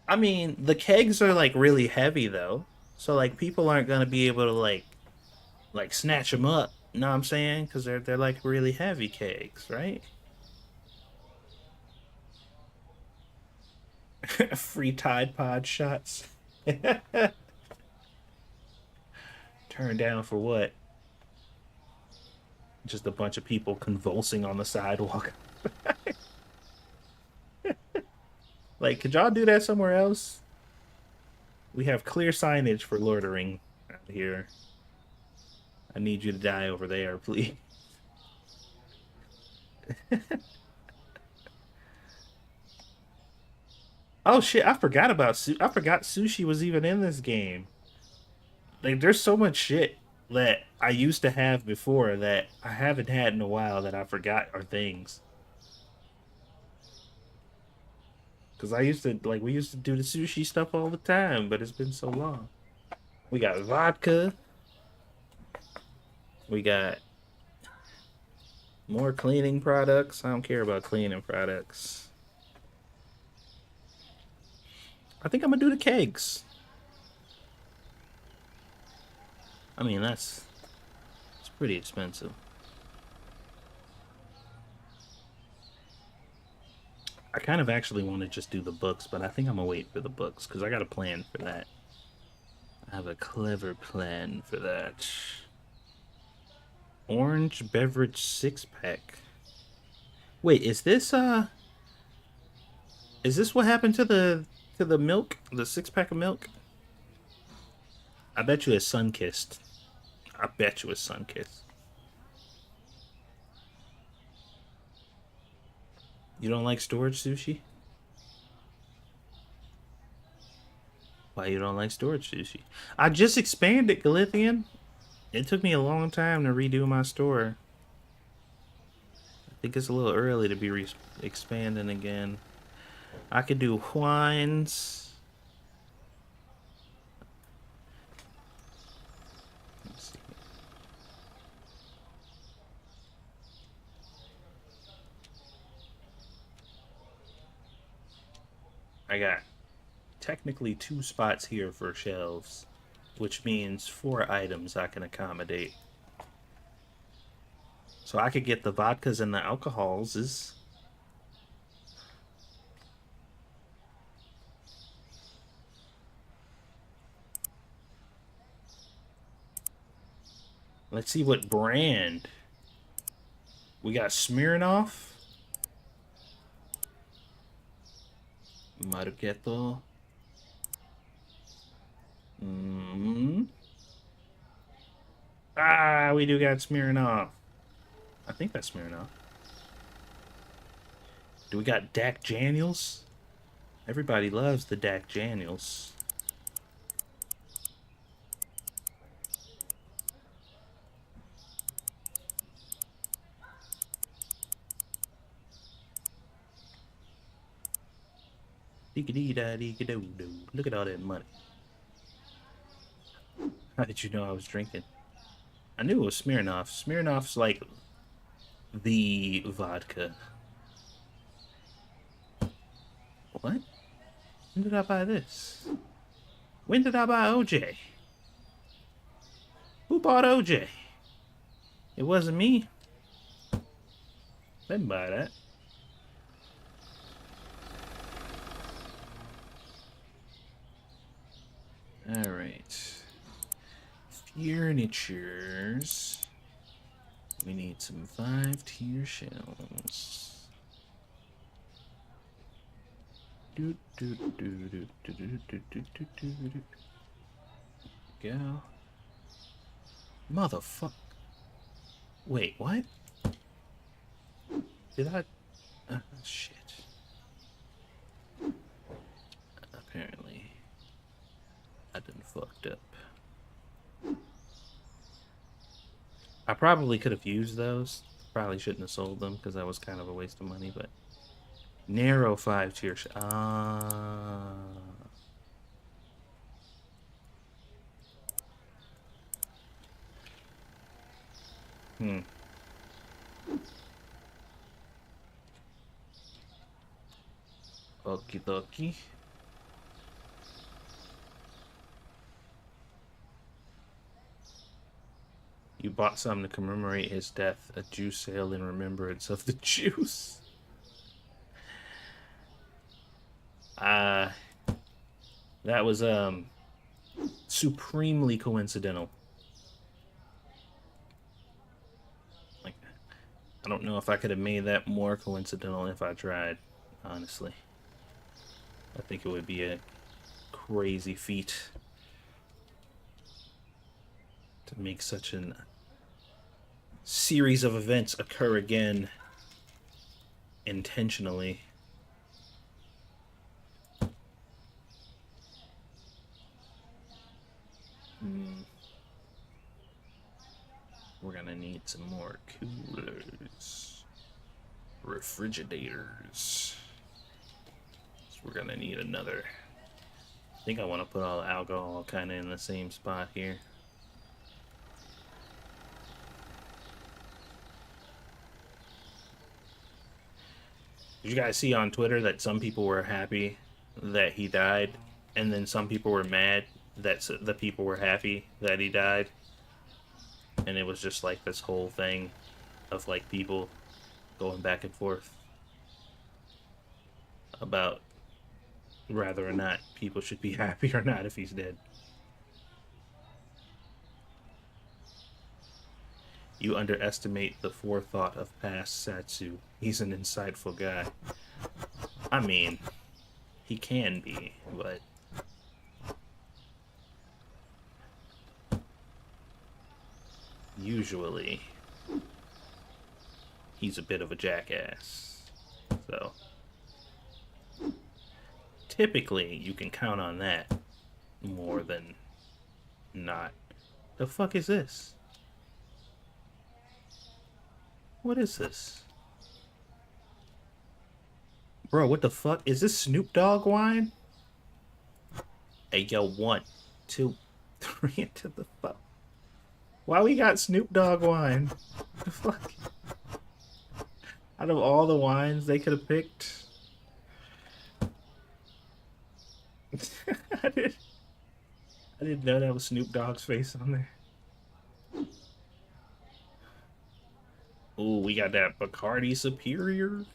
Speaker 1: I mean, the kegs are like really heavy though. So like people aren't gonna be able to like snatch them up. You know what I'm saying? Because they're like really heavy kegs, right? Free Tide Pod shots. Turned down for what? Just a bunch of people convulsing on the sidewalk. Like, could y'all do that somewhere else? We have clear signage for loitering out here. I need you to die over there, please. Oh shit, I forgot about I forgot sushi was even in this game. Like there's so much shit that I used to have before that I haven't had in a while that I forgot are things. Cause I used to like we used to do the sushi stuff all the time, but it's been so long. We got vodka, we got more cleaning products. I don't care about cleaning products. I think I'm gonna do the kegs. I mean that's it's pretty expensive. I kind of actually want to just do the books, but I think I'm gonna wait for the books because I got a plan for that. I have a clever plan for that. Orange beverage 6 pack. Wait, is this what happened to the milk? The 6 pack of milk? I bet you it's sun kissed. I bet you it's sun kissed. You don't like storage sushi? Why you don't like storage sushi? I just expanded Galithian. It took me a long time to redo my store. I think it's a little early to be expanding again. I could do wines. Let's see. I got technically 2 spots here for shelves, which means 4 items I can accommodate. So I could get the vodkas and the alcohols. Let's see what brand. We got Smirnoff, Marqueto. Mm. Ah, we do got Smirnoff. I think that's Smirnoff. Do we got Dak Daniels? Everybody loves the Dak Daniels. Dee-dee-da-dee-doo-doo. Look at all that money. How did you know I was drinking? I knew it was Smirnoff. Smirnoff's like the vodka. What? When did I buy this? When did I buy OJ? Who bought OJ? It wasn't me. Didn't buy that. All right. Furnitures. We need some 5-tier shelves. Do do do do do do do do do do do. Go. Motherfucker. Wait, what? Did I? Shit. Apparently, I done fucked up. I probably could have used those. Probably shouldn't have sold them because that was kind of a waste of money, but narrow 5-tier. Ah. Hmm. Okie dokie. You bought some to commemorate his death, a juice sale in remembrance of the juice. Uh, that was supremely coincidental. Like, I don't know if I could have made that more coincidental if I tried, honestly. I think it would be a crazy feat to make such a series of events occur again intentionally. Hmm. We're gonna need some more coolers, refrigerators. So we're gonna need another. I think I want to put all the alcohol kind of in the same spot here. Did you guys see on Twitter that some people were happy that he died, and then some people were mad that the people were happy that he died? And it was just like this whole thing of like people going back and forth about whether or not people should be happy or not if he's dead. You underestimate the forethought of past Satsu. He's an insightful guy. I mean, he can be, but usually he's a bit of a jackass. So typically you can count on that more than not. The fuck is this? What is this? Bro, what the fuck? Is this Snoop Dogg wine? Hey, yo, 1, 2, 3 into the fuck. Why we got Snoop Dogg wine? What the fuck? Out of all the wines they could have picked. I, did, I didn't know that was Snoop Dogg's face on there. Ooh, we got that Bacardi Superior.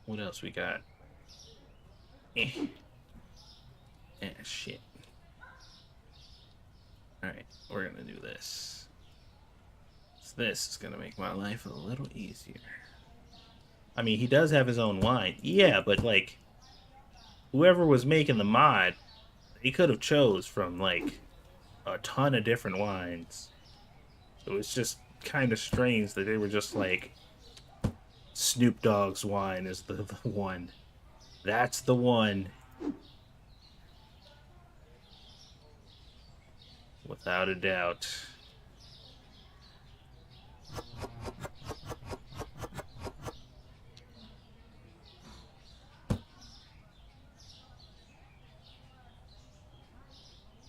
Speaker 1: What else we got? Eh. Shit. Alright, we're gonna do this. So this is gonna make my life a little easier. I mean, he does have his own wine. Yeah, but like, whoever was making the mod, he could have chose from like a ton of different wines. It was just kind of strange that they were just like, Snoop Dogg's wine is the one. That's the one. Without a doubt.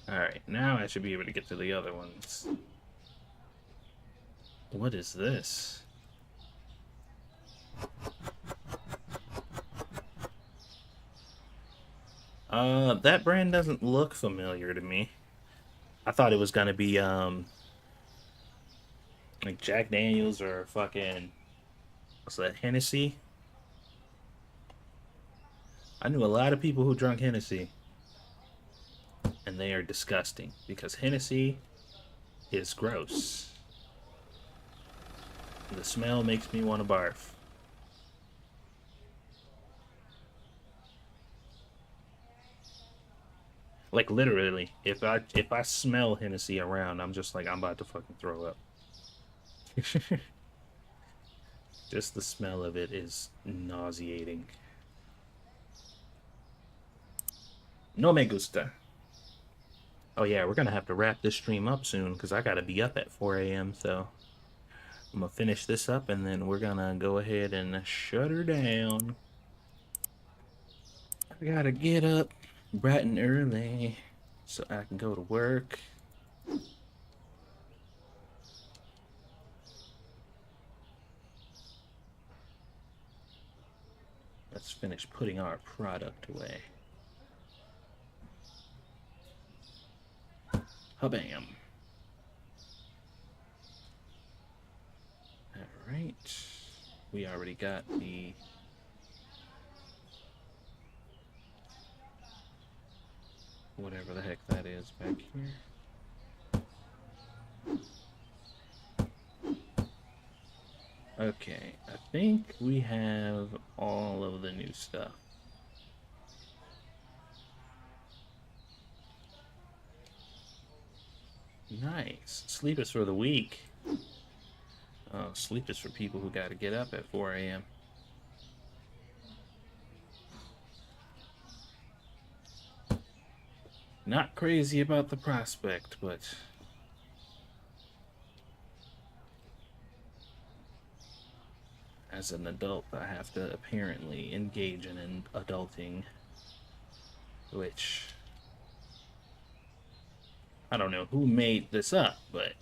Speaker 1: Alright, now I should be able to get to the other ones. What is this? That brand doesn't look familiar to me. I thought it was gonna be, like Jack Daniels or fucking, what's that, Hennessy? I knew a lot of people who drank Hennessy, and they are disgusting because Hennessy is gross. The smell makes me want to barf. Like literally, if I smell Hennessy around, I'm just like I'm about to fucking throw up. Just the smell of it is nauseating. No me gusta. Oh yeah, we're gonna have to wrap this stream up soon because I gotta be up at 4 a.m. So I'm gonna finish this up and then we're gonna go ahead and shut her down. I gotta get up bright and early so I can go to work. Let's finish putting our product away. Habam. All right. We already got the whatever the heck that is back here. Okay, I think we have all of the new stuff. Nice. Sleep is for the weak. Oh, sleep is for people who got to get up at 4 a.m. Not crazy about the prospect, but as an adult, I have to apparently engage in adulting, which I don't know who made this up, but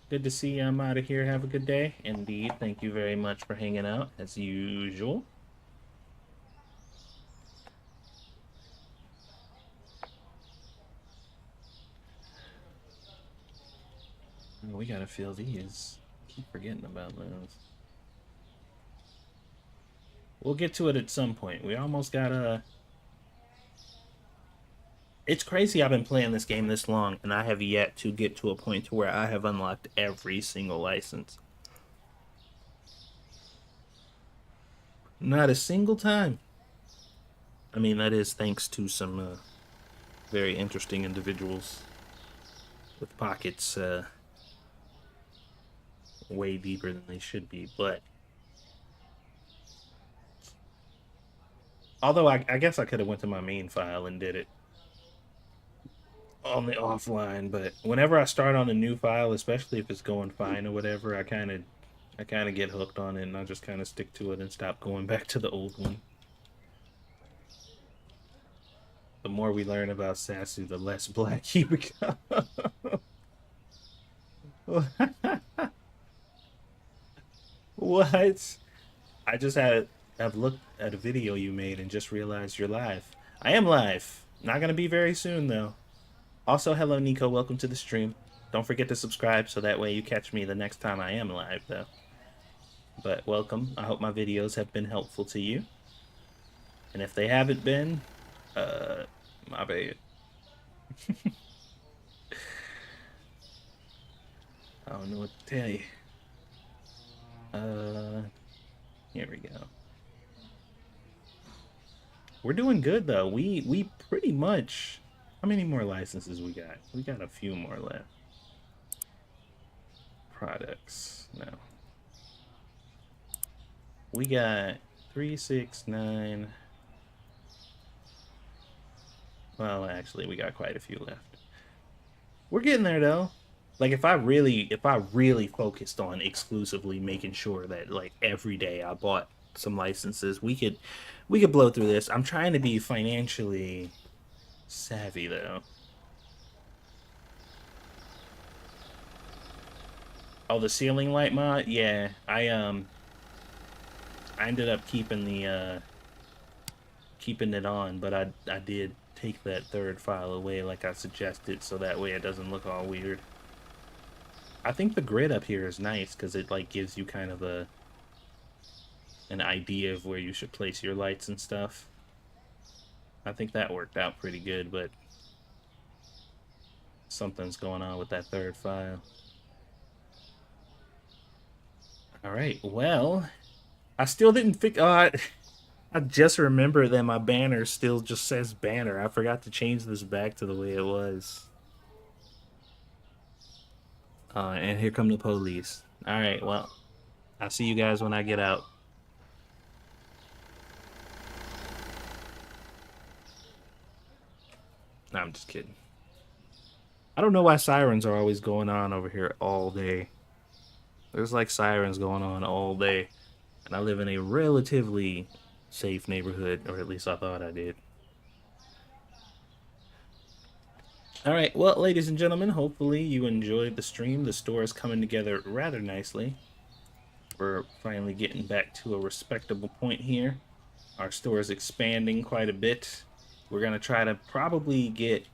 Speaker 1: good to see you. I'm out of here. Have a good day. Indeed. Thank you very much for hanging out as usual. Oh, we gotta fill these. Keep forgetting about those. We'll get to it at some point. We almost got a. It's crazy I've been playing this game this long, and I have yet to get to a point to where I have unlocked every single license. Not a single time. I mean, that is thanks to some very interesting individuals with pockets way deeper than they should be. But although I guess I could have went to my main file and did it on the offline. But whenever I start on a new file, especially if it's going fine or whatever, I kind of get hooked on it, and I just kind of stick to it and stop going back to the old one. The more we learn about Sasu, the less black he becomes. What? I just have looked at a video you made and just realized you're live. I am live. Not gonna be very soon though. Also, hello Nico, welcome to the stream. Don't forget to subscribe so that way you catch me the next time I am live though. But welcome. I hope my videos have been helpful to you. And if they haven't been, my bad. I don't know what to tell you. Here we go. We're doing good though. We pretty much. How many more licenses we got? We got a few more left. Products. No. We got 3, 6, 9. Well, actually, we got quite a few left. We're getting there though. Like if I really focused on exclusively making sure that like every day I bought some licenses, we could blow through this. I'm trying to be financially savvy though. Oh, the ceiling light mod? Yeah, I ended up keeping it on, but I did take that third file away like I suggested so that way it doesn't look all weird. I think the grid up here is nice because it like gives you kind of an idea of where you should place your lights and stuff. I think that worked out pretty good, but something's going on with that third file. All right, well, I still didn't fix. I just remember that my banner still just says banner. I forgot to change this back to the way it was. And here come the police. All right, well, I'll see you guys when I get out. No, I'm just kidding. I don't know why sirens are always going on over here all day. There's like sirens going on all day. And I live in a relatively safe neighborhood, or at least I thought I did. All right, well, ladies and gentlemen, hopefully you enjoyed the stream. The store is coming together rather nicely. We're finally getting back to a respectable point here. Our store is expanding quite a bit. We're going to try to probably get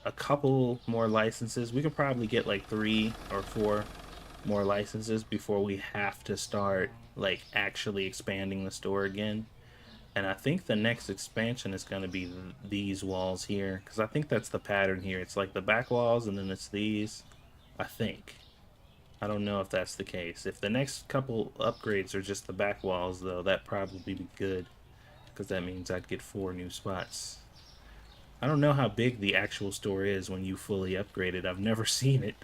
Speaker 1: a couple more licenses. We could probably get like 3 or 4 more licenses before we have to start like actually expanding the store again. And I think the next expansion is going to be these walls here, because I think that's the pattern here. It's like the back walls and then it's these, I think. I don't know if that's the case. If the next couple upgrades are just the back walls, though, that'd probably be good, because that means I'd get 4 new spots. I don't know how big the actual store is when you fully upgrade it. I've never seen it,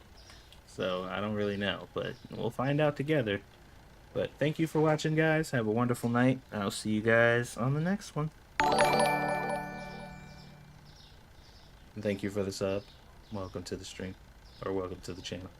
Speaker 1: so I don't really know, but we'll find out together. But thank you for watching, guys. Have a wonderful night. I'll see you guys on the next one. And thank you for the sub. Welcome to the stream, or welcome to the channel.